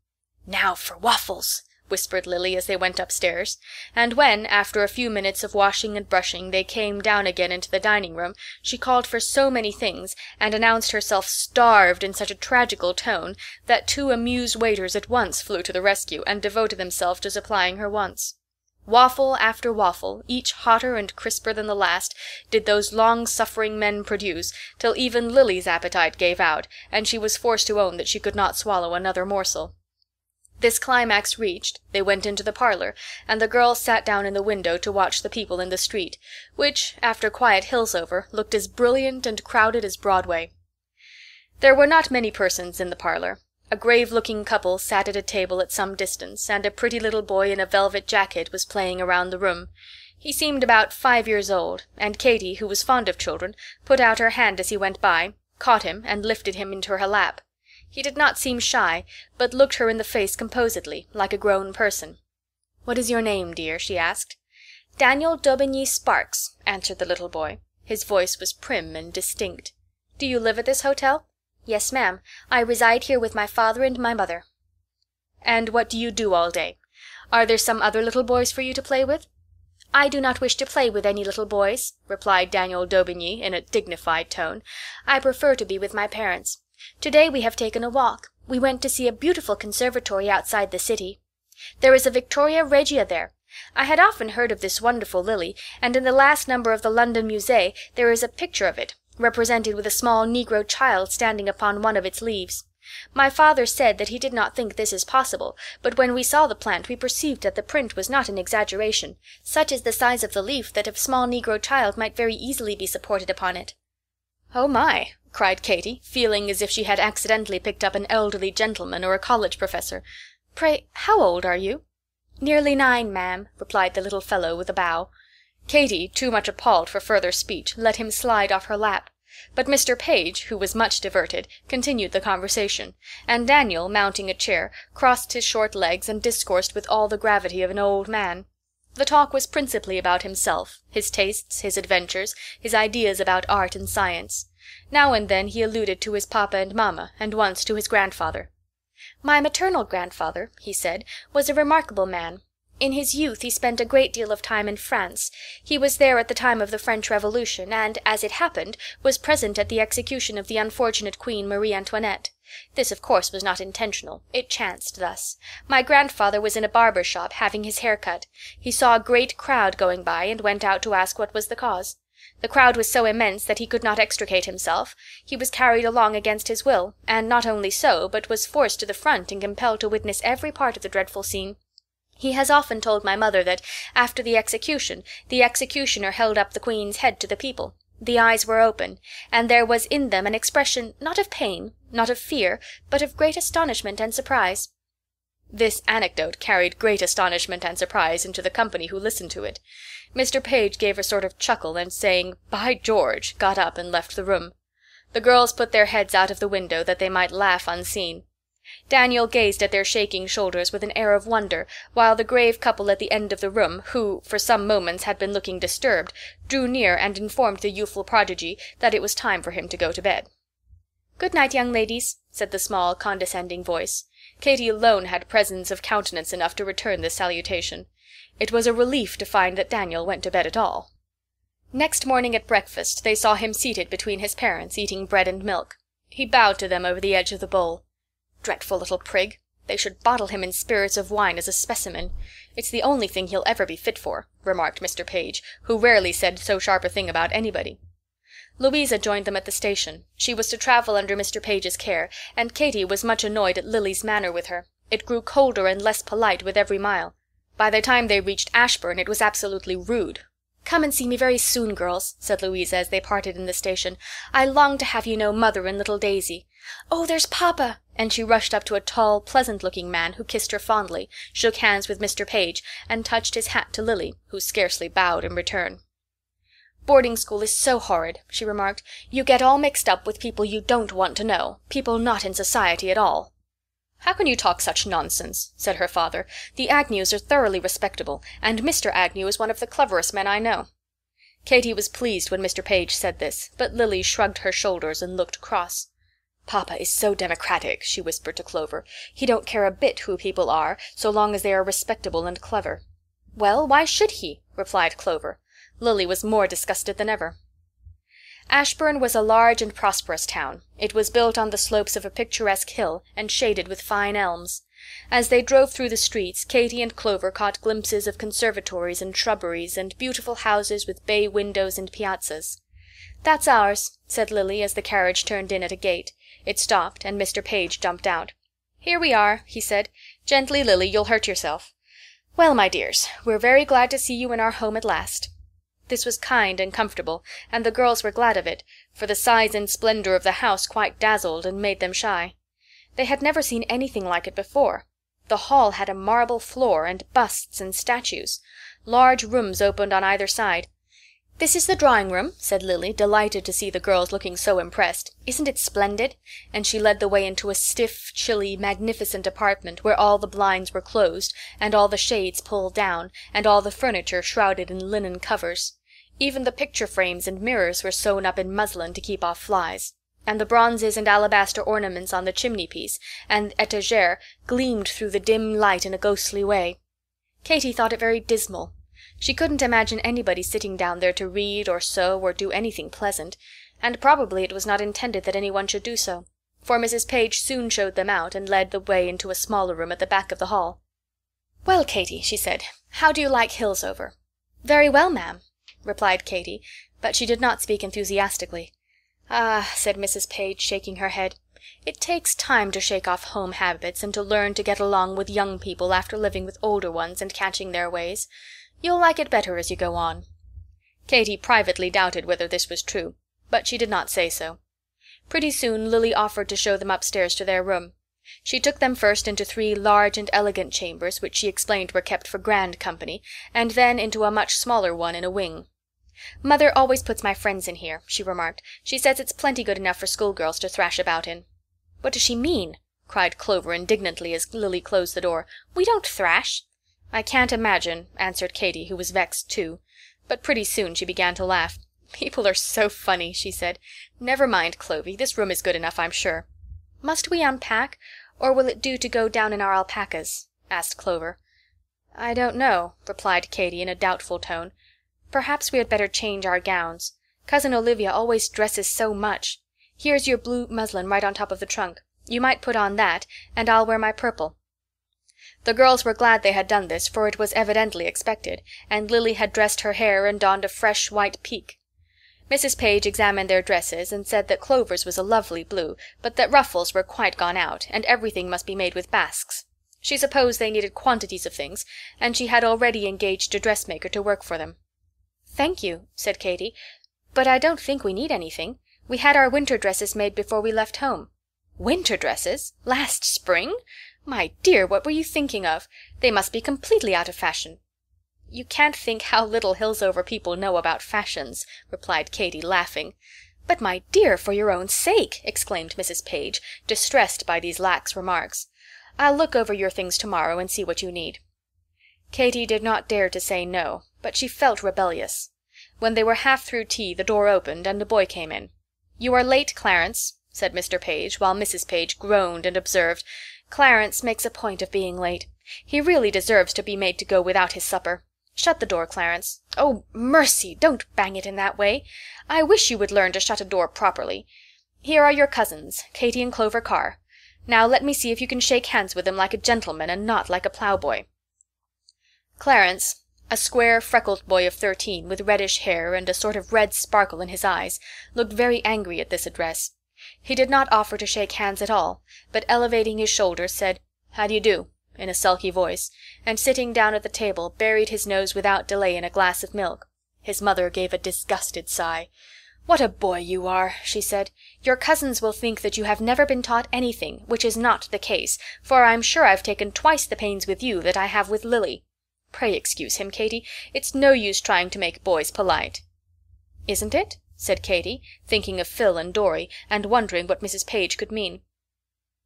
"Now for waffles," whispered Lily as they went upstairs, and when, after a few minutes of washing and brushing, they came down again into the dining-room, she called for so many things, and announced herself starved in such a tragical tone, that 2 amused waiters at once flew to the rescue and devoted themselves to supplying her wants. Waffle after waffle, each hotter and crisper than the last, did those long-suffering men produce, till even Lily's appetite gave out, and she was forced to own that she could not swallow another morsel. This climax reached, they went into the parlor, and the girls sat down in the window to watch the people in the street, which, after quiet Hillsover, looked as brilliant and crowded as Broadway. There were not many persons in the parlor. A grave-looking couple sat at a table at some distance, and a pretty little boy in a velvet jacket was playing around the room. He seemed about 5 years old, and Katy, who was fond of children, put out her hand as he went by, caught him, and lifted him into her lap. He did not seem shy, but looked her in the face composedly, like a grown person. "What is your name, dear?" she asked. "Daniel Daubigny Sparks," answered the little boy. His voice was prim and distinct. "Do you live at this hotel?" "Yes, ma'am. I reside here with my father and my mother." "And what do you do all day? Are there some other little boys for you to play with?" "I do not wish to play with any little boys," replied Daniel Daubigny in a dignified tone. "I prefer to be with my parents. Today we have taken a walk. We went to see a beautiful conservatory outside the city. There is a Victoria Regia there. I had often heard of this wonderful lily, and in the last number of the London Musée there is a picture of it, represented with a small negro child standing upon one of its leaves. My father said that he did not think this is possible, but when we saw the plant we perceived that the print was not an exaggeration. Such is the size of the leaf that a small negro child might very easily be supported upon it." "Oh, my!" cried Katy, feeling as if she had accidentally picked up an elderly gentleman or a college professor. "Pray, how old are you?" "Nearly 9, ma'am," replied the little fellow with a bow. Katy, too much appalled for further speech, let him slide off her lap. But Mr. Page, who was much diverted, continued the conversation, and Daniel, mounting a chair, crossed his short legs and discoursed with all the gravity of an old man. The talk was principally about himself, his tastes, his adventures, his ideas about art and science. Now and then he alluded to his papa and mamma, and once to his grandfather. "My maternal grandfather," he said, "was a remarkable man. In his youth he spent a great deal of time in France. He was there at the time of the French Revolution, and, as it happened, was present at the execution of the unfortunate Queen Marie Antoinette. This, of course, was not intentional. It chanced thus. My grandfather was in a barber's shop, having his hair cut. He saw a great crowd going by, and went out to ask what was the cause. The crowd was so immense that he could not extricate himself. He was carried along against his will, and not only so, but was forced to the front and compelled to witness every part of the dreadful scene. He has often told my mother that, after the execution, the executioner held up the Queen's head to the people. The eyes were open, and there was in them an expression, not of pain, not of fear, but of great astonishment and surprise." This anecdote carried great astonishment and surprise into the company who listened to it. Mr. Page gave a sort of chuckle, and saying, "By George," got up and left the room. The girls put their heads out of the window that they might laugh unseen. Daniel gazed at their shaking shoulders with an air of wonder, while the grave couple at the end of the room, who for some moments had been looking disturbed, drew near and informed the youthful prodigy that it was time for him to go to bed. "Good night, young ladies," said the small, condescending voice. Katy alone had presence of countenance enough to return this salutation. It was a relief to find that Daniel went to bed at all. Next morning at breakfast they saw him seated between his parents, eating bread and milk. He bowed to them over the edge of the bowl. "Dreadful little prig! They should bottle him in spirits of wine as a specimen. It's the only thing he'll ever be fit for," remarked Mr. Page, who rarely said so sharp a thing about anybody. Louisa joined them at the station. She was to travel under Mr. Page's care, and Katy was much annoyed at Lily's manner with her. It grew colder and less polite with every mile. By the time they reached Ashburn it was absolutely rude. "Come and see me very soon, girls," said Louisa as they parted in the station. "I long to have you know Mother and little Daisy. Oh, there's Papa!" And she rushed up to a tall, pleasant-looking man who kissed her fondly, shook hands with Mr. Page, and touched his hat to Lily, who scarcely bowed in return. "Boarding school is so horrid," she remarked. "You get all mixed up with people you don't want to know, people not in society at all." "How can you talk such nonsense?" said her father. "The Agnews are thoroughly respectable, and Mr. Agnew is one of the cleverest men I know." Katy was pleased when Mr. Page said this, but Lily shrugged her shoulders and looked cross. "Papa is so democratic," she whispered to Clover. "He don't care a bit who people are, so long as they are respectable and clever." "Well, why should he?" replied Clover. Lily was more disgusted than ever. Ashburn was a large and prosperous town. It was built on the slopes of a picturesque hill, and shaded with fine elms. As they drove through the streets, Katy and Clover caught glimpses of conservatories and shrubberies, and beautiful houses with bay windows and piazzas. "That's ours," said Lily as the carriage turned in at a gate. It stopped, and Mr. Page jumped out. "Here we are," he said. Gently, Lily, you'll hurt yourself. Well, my dears, we're very glad to see you in our home at last." This was kind and comfortable, and the girls were glad of it, for the size and splendor of the house quite dazzled and made them shy. They had never seen anything like it before. The hall had a marble floor, and busts and statues. Large rooms opened on either side. "This is the drawing-room," said Lily, delighted to see the girls looking so impressed. "Isn't it splendid?" And she led the way into a stiff, chilly, magnificent apartment where all the blinds were closed, and all the shades pulled down, and all the furniture shrouded in linen covers. Even the picture frames and mirrors were sewn up in muslin to keep off flies, and the bronzes and alabaster ornaments on the chimney-piece and etagere gleamed through the dim light in a ghostly way. Katy thought it very dismal. She couldn't imagine anybody sitting down there to read or sew or do anything pleasant, and probably it was not intended that anyone should do so, for Mrs. Page soon showed them out and led the way into a smaller room at the back of the hall. "Well, Katy," she said, "how do you like Hillsover?" "Very well, ma'am," replied Katy, but she did not speak enthusiastically. "Ah," said Mrs. Page, shaking her head, "it takes time to shake off home habits and to learn to get along with young people after living with older ones and catching their ways. You'll like it better as you go on." Katy privately doubted whether this was true, but she did not say so. Pretty soon Lily offered to show them upstairs to their room. She took them first into 3 large and elegant chambers, which she explained were kept for grand company, and then into a much smaller one in a wing. "Mother always puts my friends in here," she remarked. "She says it's plenty good enough for schoolgirls to thrash about in." "What does she mean?" cried Clover indignantly as Lily closed the door. "We don't thrash." "I can't imagine," answered Katy, who was vexed too. But pretty soon she began to laugh. "People are so funny," she said. "Never mind, Clovy, this room is good enough, I'm sure." "Must we unpack, or will it do to go down in our alpacas?" asked Clover. "I don't know," replied Katy in a doubtful tone. "Perhaps we had better change our gowns. Cousin Olivia always dresses so much. Here's your blue muslin right on top of the trunk. You might put on that, and I'll wear my purple." The girls were glad they had done this, for it was evidently expected, and Lily had dressed her hair and donned a fresh white peak. Mrs. Page examined their dresses and said that Clover's was a lovely blue, but that ruffles were quite gone out, and everything must be made with basques. She supposed they needed quantities of things, and she had already engaged a dressmaker to work for them. "Thank you," said Katy, "but I don't think we need anything. We had our winter dresses made before we left home." "Winter dresses? Last spring? My dear, what were you thinking of? They must be completely out of fashion." "You can't think how little Hillsover people know about fashions," replied Katy, laughing. "But, my dear, for your own sake," exclaimed Mrs. Page, distressed by these lax remarks. "I'll look over your things tomorrow and see what you need." Katy did not dare to say no, but she felt rebellious. When they were half through tea the door opened and a boy came in. "You are late, Clarence," said Mr. Page, while Mrs. Page groaned and observed, "Clarence makes a point of being late. He really deserves to be made to go without his supper. Shut the door, Clarence. Oh, mercy, don't bang it in that way. I wish you would learn to shut a door properly. Here are your cousins, Katy and Clover Carr. Now let me see if you can shake hands with them like a gentleman and not like a ploughboy." Clarence, a square, freckled boy of 13, with reddish hair and a sort of red sparkle in his eyes, looked very angry at this address. He did not offer to shake hands at all, but elevating his shoulders said, "How do you do?" in a sulky voice, and sitting down at the table buried his nose without delay in a glass of milk. His mother gave a disgusted sigh. "What a boy you are," she said. "Your cousins will think that you have never been taught anything, which is not the case, for I'm sure I've taken twice the pains with you that I have with Lily. Pray excuse him, Katy. It's no use trying to make boys polite." "Isn't it?" said Katy, thinking of Phil and Dorry, and wondering what Mrs. Page could mean.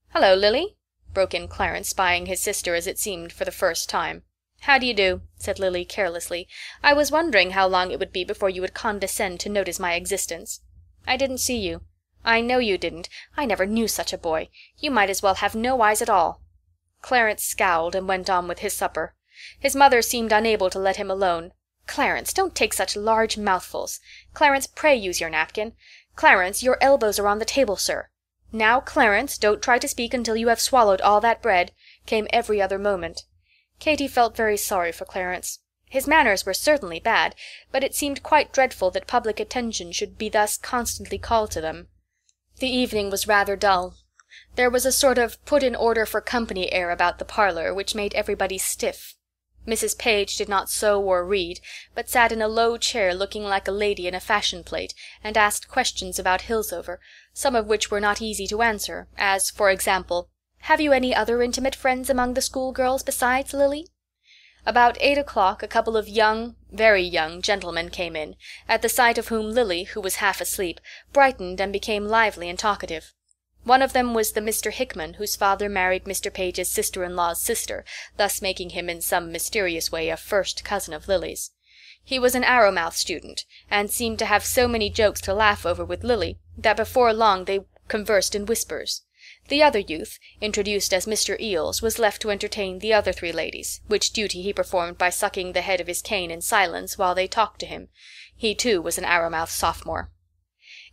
"Hello, Lily," broke in Clarence, spying his sister as it seemed for the first time. "How do you do?" said Lily carelessly. "I was wondering how long it would be before you would condescend to notice my existence." "I didn't see you." "I know you didn't. I never knew such a boy. You might as well have no eyes at all." Clarence scowled and went on with his supper. His mother seemed unable to let him alone. "Clarence, don't take such large mouthfuls. Clarence, pray use your napkin. Clarence, your elbows are on the table, sir. Now, Clarence, don't try to speak until you have swallowed all that bread," came every other moment. Katy felt very sorry for Clarence. His manners were certainly bad, but it seemed quite dreadful that public attention should be thus constantly called to them. The evening was rather dull. There was a sort of put-in-order-for-company air about the parlor which made everybody stiff. Mrs. Page did not sew or read, but sat in a low chair looking like a lady in a fashion plate, and asked questions about Hillsover, some of which were not easy to answer, as, for example, "Have you any other intimate friends among the schoolgirls besides Lily?" About 8 o'clock a couple of young, very young, gentlemen came in, at the sight of whom Lily, who was half asleep, brightened and became lively and talkative. One of them was the Mr. Hickman whose father married Mr. Page's sister-in-law's sister, thus making him in some mysterious way a first cousin of Lily's. He was an Arrowmouth student, and seemed to have so many jokes to laugh over with Lily that before long they conversed in whispers. The other youth, introduced as Mr. Eales, was left to entertain the other 3 ladies, which duty he performed by sucking the head of his cane in silence while they talked to him. He, too, was an Arrowmouth sophomore.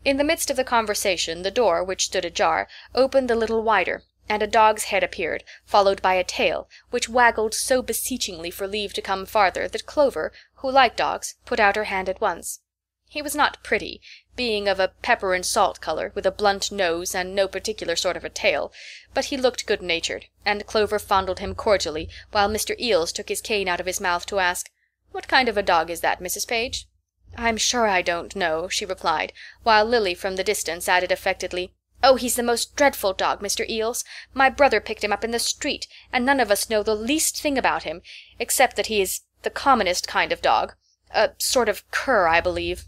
In the midst of the conversation the door, which stood ajar, opened a little wider, and a dog's head appeared, followed by a tail, which waggled so beseechingly for leave to come farther that Clover, who liked dogs, put out her hand at once. He was not pretty, being of a pepper-and-salt color, with a blunt nose and no particular sort of a tail, but he looked good-natured, and Clover fondled him cordially, while Mr. Eales took his cane out of his mouth to ask, "What kind of a dog is that, Mrs. Page?" "I'm sure I don't know," she replied, while Lily from the distance added affectedly, "Oh, he's the most dreadful dog, Mr. Eales. My brother picked him up in the street, and none of us know the least thing about him, except that he is the commonest kind of dog. A sort of cur, I believe."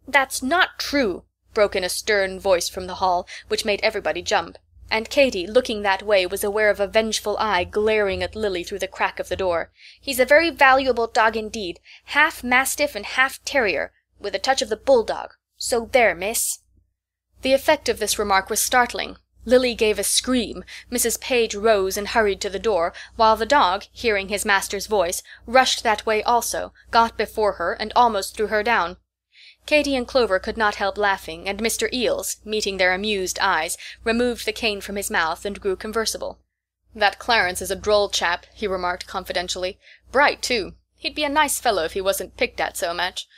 "That's not true," broke in a stern voice from the hall, which made everybody jump, and Katy, looking that way, was aware of a vengeful eye glaring at Lily through the crack of the door. "He's a very valuable dog indeed, half mastiff and half terrier, with a touch of the bulldog. So there, miss." The effect of this remark was startling. Lily gave a scream, Mrs. Page rose and hurried to the door, while the dog, hearing his master's voice, rushed that way also, got before her, and almost threw her down. Katy and Clover could not help laughing, and Mr. Eales, meeting their amused eyes, removed the cane from his mouth and grew conversible. "That Clarence is a droll chap," he remarked confidentially. "Bright, too. He'd be a nice fellow if he wasn't picked at so much.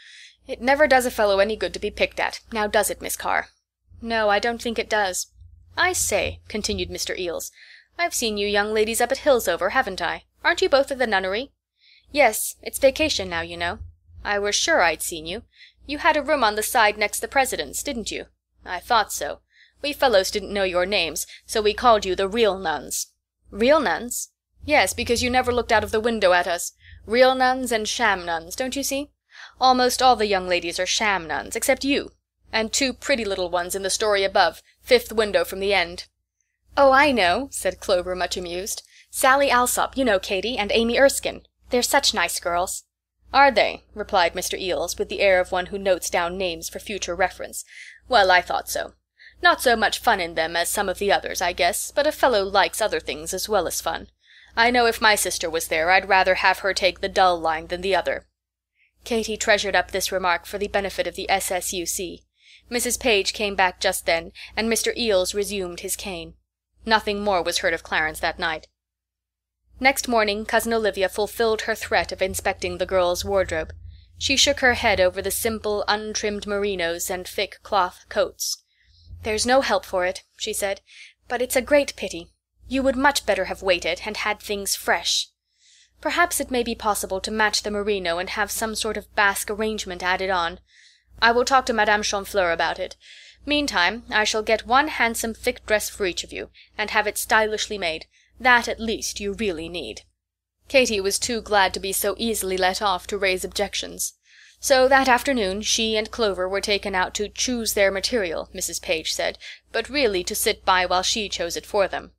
It never does a fellow any good to be picked at, now does it, Miss Carr?" "No, I don't think it does." "I say," continued Mr. Eales, "I've seen you young ladies up at Hillsover, haven't I? Aren't you both at the nunnery?" "Yes, it's vacation now, you know." "I was sure I'd seen you. You had a room on the side next the president's, didn't you?" "I thought so. We fellows didn't know your names, so we called you the real nuns." "Real nuns?" "Yes, because you never looked out of the window at us. Real nuns and sham nuns, don't you see? Almost all the young ladies are sham nuns, except you, and 2 pretty little ones in the story above, 5th window from the end." "Oh, I know," said Clover, much amused. "Sally Alsop, you know, Katy, and Amy Erskine. They're such nice girls." "Are they?" replied Mr. Eales, with the air of one who notes down names for future reference. "Well, I thought so. Not so much fun in them as some of the others, I guess, but a fellow likes other things as well as fun. I know if my sister was there I'd rather have her take the dull line than the other." Katy treasured up this remark for the benefit of the S.S.U.C. Mrs. Page came back just then, and Mr. Eales resumed his cane. Nothing more was heard of Clarence that night. Next morning Cousin Olivia fulfilled her threat of inspecting the girls' wardrobe. She shook her head over the simple, untrimmed merinos and thick cloth coats. "There's no help for it," she said, "but it's a great pity. You would much better have waited, and had things fresh. Perhaps it may be possible to match the merino and have some sort of basque arrangement added on. I will talk to Madame Chamfleur about it. Meantime, I shall get one handsome thick dress for each of you, and have it stylishly made. That, at least, you really need." Katy was too glad to be so easily let off to raise objections. So that afternoon she and Clover were taken out to choose their material, Mrs. Page said, but really to sit by while she chose it for them.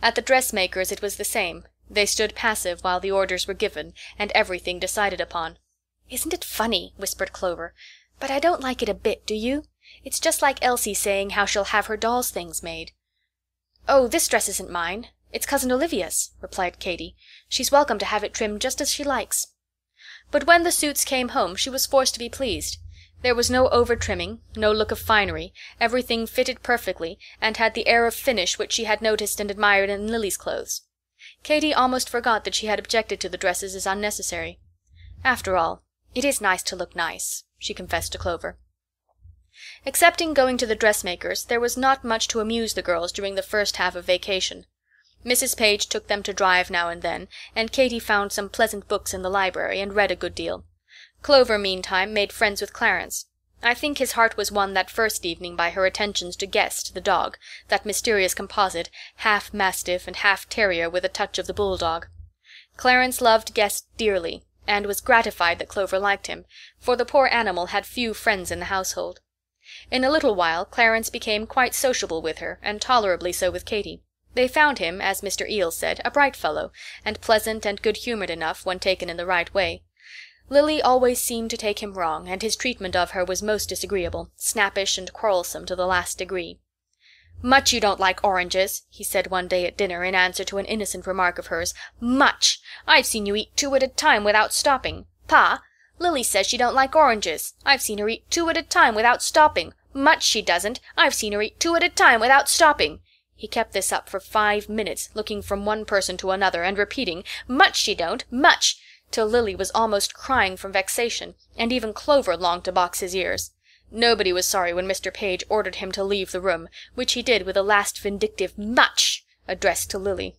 At the dressmaker's it was the same. They stood passive while the orders were given, and everything decided upon. "Isn't it funny?" whispered Clover. "But I don't like it a bit, do you? It's just like Elsie saying how she'll have her doll's things made." "Oh, this dress isn't mine. It's Cousin Olivia's," replied Katy. "She's welcome to have it trimmed just as she likes." But when the suits came home she was forced to be pleased. There was no over-trimming, no look of finery, everything fitted perfectly, and had the air of finish which she had noticed and admired in Lily's clothes. Katy almost forgot that she had objected to the dresses as unnecessary. "After all, it is nice to look nice," she confessed to Clover. Excepting going to the dressmaker's, there was not much to amuse the girls during the first half of vacation. Mrs. Page took them to drive now and then, and Katy found some pleasant books in the library, and read a good deal. Clover, meantime, made friends with Clarence. I think his heart was won that first evening by her attentions to Guest, the dog, that mysterious composite, half mastiff and half terrier with a touch of the bulldog. Clarence loved Guest dearly, and was gratified that Clover liked him, for the poor animal had few friends in the household. In a little while Clarence became quite sociable with her, and tolerably so with Katy. They found him, as Mr. Eales said, a bright fellow, and pleasant and good-humoured enough when taken in the right way. Lily always seemed to take him wrong, and his treatment of her was most disagreeable, snappish and quarrelsome to the last degree. "Much you don't like oranges," he said one day at dinner in answer to an innocent remark of hers. "Much! I've seen you eat 2 at a time without stopping. Pa, Lily says she don't like oranges. I've seen her eat 2 at a time without stopping. Much she doesn't. I've seen her eat 2 at a time without stopping." He kept this up for 5 minutes, looking from one person to another, and repeating, "Much she don't, much," till Lily was almost crying from vexation, and even Clover longed to box his ears. Nobody was sorry when Mr. Page ordered him to leave the room, which he did with a last vindictive "much" addressed to Lily.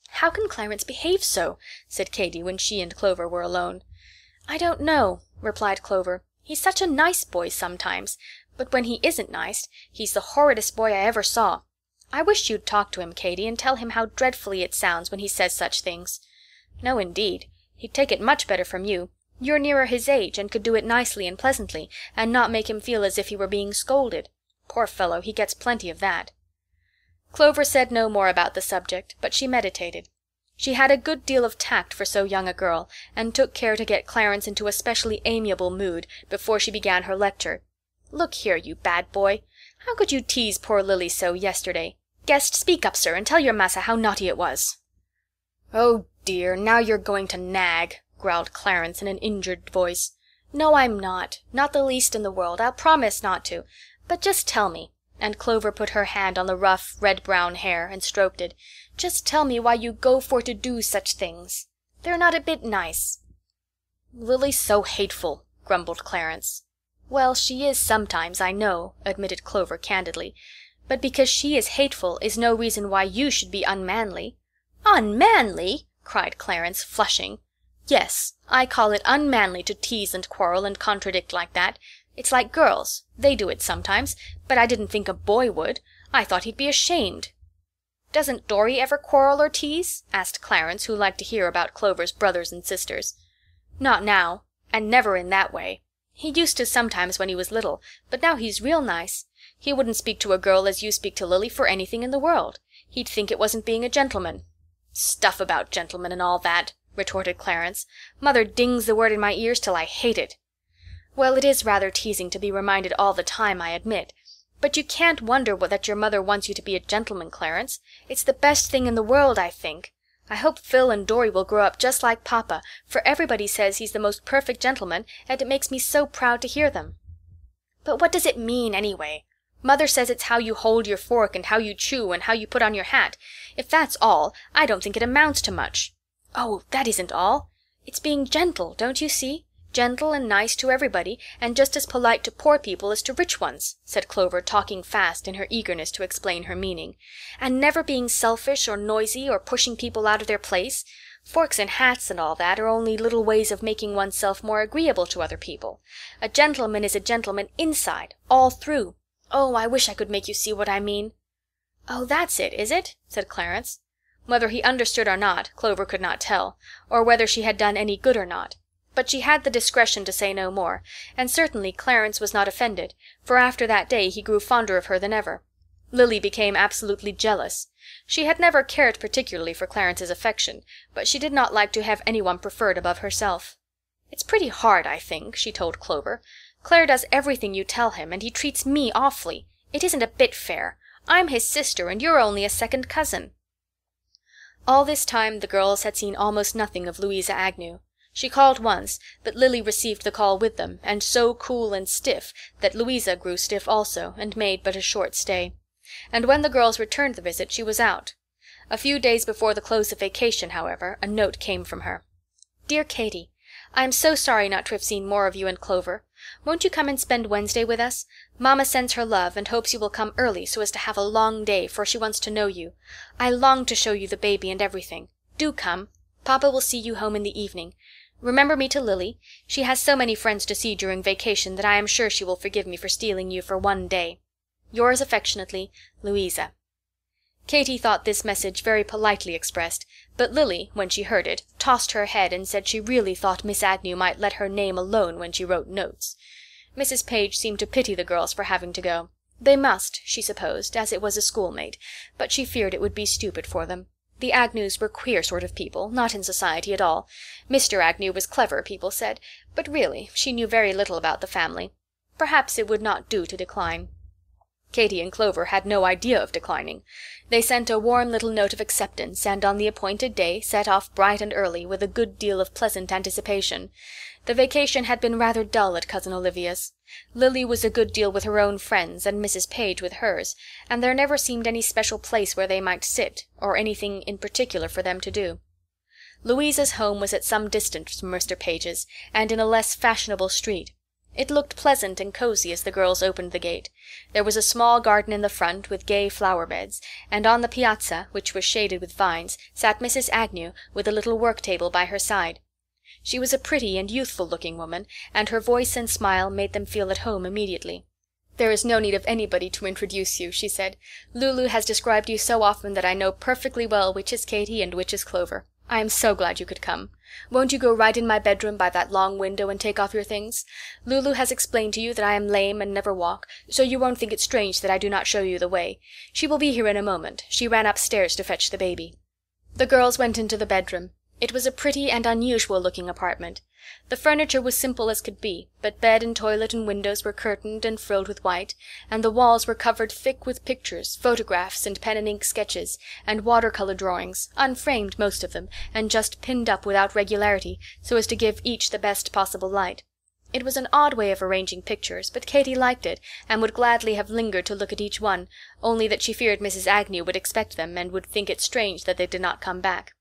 "How can Clarence behave so?" said Katy, when she and Clover were alone. "I don't know," replied Clover. "He's such a nice boy sometimes, but when he isn't nice, he's the horridest boy I ever saw. I wish you'd talk to him, Katy, and tell him how dreadfully it sounds when he says such things." "No, indeed. He'd take it much better from you. You're nearer his age, and could do it nicely and pleasantly, and not make him feel as if he were being scolded. Poor fellow, he gets plenty of that." Clover said no more about the subject, but she meditated. She had a good deal of tact for so young a girl, and took care to get Clarence into a specially amiable mood before she began her lecture. "Look here, you bad boy. How could you tease poor Lily so yesterday? Guest, speak up, sir, and tell your massa how naughty it was." "Oh, dear, now you're going to nag," growled Clarence in an injured voice. "No, I'm not. Not the least in the world. I'll promise not to. But just tell me," and Clover put her hand on the rough, red-brown hair and stroked it, "just tell me why you go for to do such things. They're not a bit nice." "Lily's so hateful," grumbled Clarence. "Well, she is sometimes, I know," admitted Clover candidly. "But because she is hateful is no reason why you should be unmanly." "Unmanly!" cried Clarence, flushing. "Yes, I call it unmanly to tease and quarrel and contradict like that. It's like girls. They do it sometimes, but I didn't think a boy would. I thought he'd be ashamed." "Doesn't Dorry ever quarrel or tease?" asked Clarence, who liked to hear about Clover's brothers and sisters. "Not now, and never in that way. He used to sometimes when he was little, but now he's real nice. He wouldn't speak to a girl as you speak to Lily for anything in the world. He'd think it wasn't being a gentleman." "Stuff about gentlemen and all that," retorted Clarence. "Mother dings the word in my ears till I hate it." "Well, it is rather teasing to be reminded all the time, I admit. But you can't wonder that your mother wants you to be a gentleman, Clarence. It's the best thing in the world, I think. I hope Phil and Dorry will grow up just like Papa, for everybody says he's the most perfect gentleman, and it makes me so proud to hear them." "But what does it mean, anyway? Mother says it's how you hold your fork and how you chew and how you put on your hat. If that's all, I don't think it amounts to much." "Oh, that isn't all. It's being gentle, don't you see? Gentle and nice to everybody, and just as polite to poor people as to rich ones," said Clover, talking fast in her eagerness to explain her meaning. "And never being selfish or noisy or pushing people out of their place. Forks and hats and all that are only little ways of making oneself more agreeable to other people. A gentleman is a gentleman inside, all through. Oh, I wish I could make you see what I mean." "Oh, that's it, is it?" said Clarence. Whether he understood or not, Clover could not tell, or whether she had done any good or not. But she had the discretion to say no more, and certainly Clarence was not offended, for after that day he grew fonder of her than ever. Lily became absolutely jealous. She had never cared particularly for Clarence's affection, but she did not like to have anyone preferred above herself. "It's pretty hard, I think," she told Clover. "Clare does everything you tell him, and he treats me awfully. It isn't a bit fair. I'm his sister, and you're only a second cousin." All this time the girls had seen almost nothing of Louisa Agnew. She called once, but Lily received the call with them, and so cool and stiff that Louisa grew stiff also, and made but a short stay. And when the girls returned the visit she was out. A few days before the close of vacation, however, a note came from her. "Dear Katy, I am so sorry not to have seen more of you and Clover. Won't you come and spend Wednesday with us? Mamma sends her love, and hopes you will come early so as to have a long day, for she wants to know you. I long to show you the baby and everything. Do come. Papa will see you home in the evening. Remember me to Lily. She has so many friends to see during vacation that I am sure she will forgive me for stealing you for one day. Yours affectionately, Louisa. Katy thought this message very politely expressed, but Lily, when she heard it, tossed her head and said she really thought Miss Agnew might let her name alone when she wrote notes. Mrs. Page seemed to pity the girls for having to go. They must, she supposed, as it was a schoolmate, but she feared it would be stupid for them. The Agnews were queer sort of people, not in society at all. Mr. Agnew was clever, people said, but really she knew very little about the family. Perhaps it would not do to decline. Katy and Clover had no idea of declining. They sent a warm little note of acceptance, and on the appointed day set off bright and early, with a good deal of pleasant anticipation. The vacation had been rather dull at Cousin Olivia's. Lily was a good deal with her own friends, and Mrs. Page with hers, and there never seemed any special place where they might sit, or anything in particular for them to do. Louisa's home was at some distance from Mr. Page's, and in a less fashionable street. It looked pleasant and cozy as the girls opened the gate. There was a small garden in the front, with gay flower-beds, and on the piazza, which was shaded with vines, sat Mrs. Agnew, with a little work-table by her side. She was a pretty and youthful-looking woman, and her voice and smile made them feel at home immediately. "There is no need of anybody to introduce you," she said. "Lulu has described you so often that I know perfectly well which is Katy and which is Clover. I am so glad you could come. Won't you go right in my bedroom by that long window and take off your things? Lulu has explained to you that I am lame and never walk, so you won't think it strange that I do not show you the way. She will be here in a moment. She ran upstairs to fetch the baby." The girls went into the bedroom. It was a pretty and unusual-looking apartment. The furniture was simple as could be, but bed and toilet and windows were curtained and frilled with white, and the walls were covered thick with pictures, photographs, and pen-and-ink sketches, and water-color drawings, unframed most of them, and just pinned up without regularity, so as to give each the best possible light. It was an odd way of arranging pictures, but Katy liked it, and would gladly have lingered to look at each one, only that she feared Mrs. Agnew would expect them, and would think it strange that they did not come back.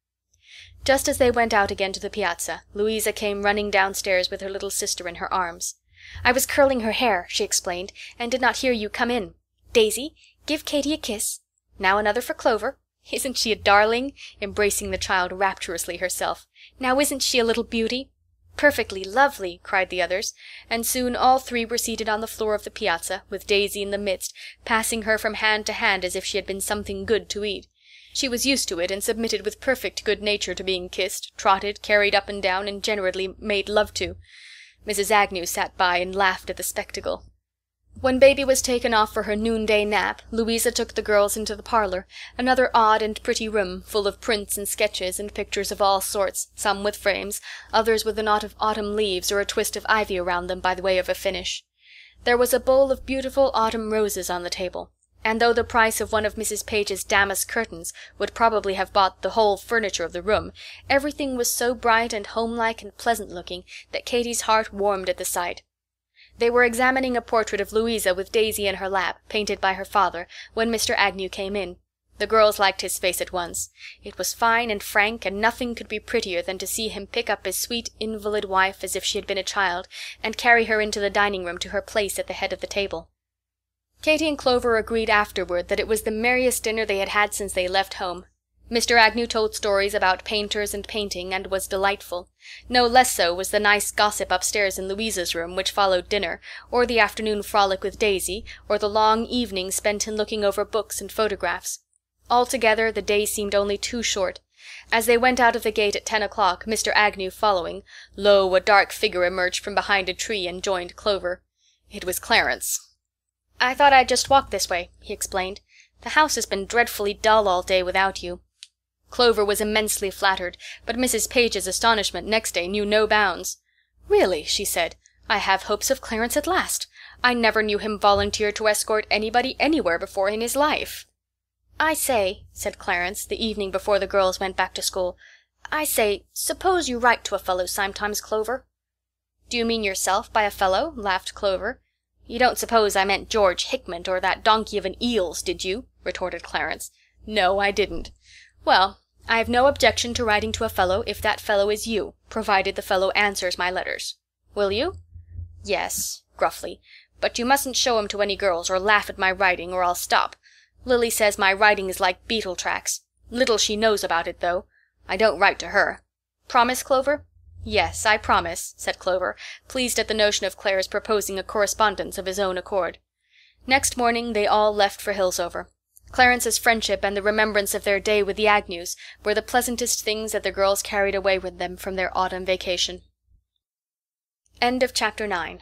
Just as they went out again to the piazza, Louisa came running downstairs with her little sister in her arms. "I was curling her hair," she explained, "and did not hear you come in. Daisy, give Katy a kiss. Now another for Clover. Isn't she a darling?" embracing the child rapturously herself. "Now isn't she a little beauty?" "Perfectly lovely," cried the others, and soon all three were seated on the floor of the piazza, with Daisy in the midst, passing her from hand to hand as if she had been something good to eat. She was used to it, and submitted with perfect good nature to being kissed, trotted, carried up and down, and generally made love to. Mrs. Agnew sat by and laughed at the spectacle. When baby was taken off for her noonday nap, Louisa took the girls into the parlor, another odd and pretty room, full of prints and sketches and pictures of all sorts, some with frames, others with a knot of autumn leaves or a twist of ivy around them by the way of a finish. There was a bowl of beautiful autumn roses on the table, and though the price of one of Mrs. Page's damask curtains would probably have bought the whole furniture of the room, everything was so bright and homelike and pleasant-looking that Katy's heart warmed at the sight. They were examining a portrait of Louisa with Daisy in her lap, painted by her father, when Mr. Agnew came in. The girls liked his face at once. It was fine and frank, and nothing could be prettier than to see him pick up his sweet invalid wife as if she had been a child, and carry her into the dining-room to her place at the head of the table. Katy and Clover agreed afterward that it was the merriest dinner they had had since they left home. Mr. Agnew told stories about painters and painting, and was delightful. No less so was the nice gossip upstairs in Louisa's room, which followed dinner, or the afternoon frolic with Daisy, or the long evening spent in looking over books and photographs. Altogether the day seemed only too short. As they went out of the gate at 10 o'clock, Mr. Agnew following, lo, a dark figure emerged from behind a tree and joined Clover. It was Clarence. "I thought I'd just walk this way," he explained. "The house has been dreadfully dull all day without you." Clover was immensely flattered, but Mrs. Page's astonishment next day knew no bounds. "Really," she said, "I have hopes of Clarence at last. I never knew him volunteer to escort anybody anywhere before in his life." "I say," said Clarence, the evening before the girls went back to school, "I say, suppose you write to a fellow sometimes, Clover." "Do you mean yourself by a fellow?" laughed Clover. "You don't suppose I meant George Hickman or that donkey of an Eels, did you?" retorted Clarence. "No, I didn't. Well, I have no objection to writing to a fellow if that fellow is you, provided the fellow answers my letters. Will you?" "Yes," gruffly, But you mustn't show 'em to any girls, or laugh at my writing, or I'll stop. Lily says my writing is like beetle tracks. Little she knows about it, though. I don't write to her. Promise, Clover?" "Yes, I promise," said Clover, pleased at the notion of Clare's proposing a correspondence of his own accord. Next morning they all left for Hillsover. Clarence's friendship and the remembrance of their day with the Agnews were the pleasantest things that the girls carried away with them from their autumn vacation. Chapter 9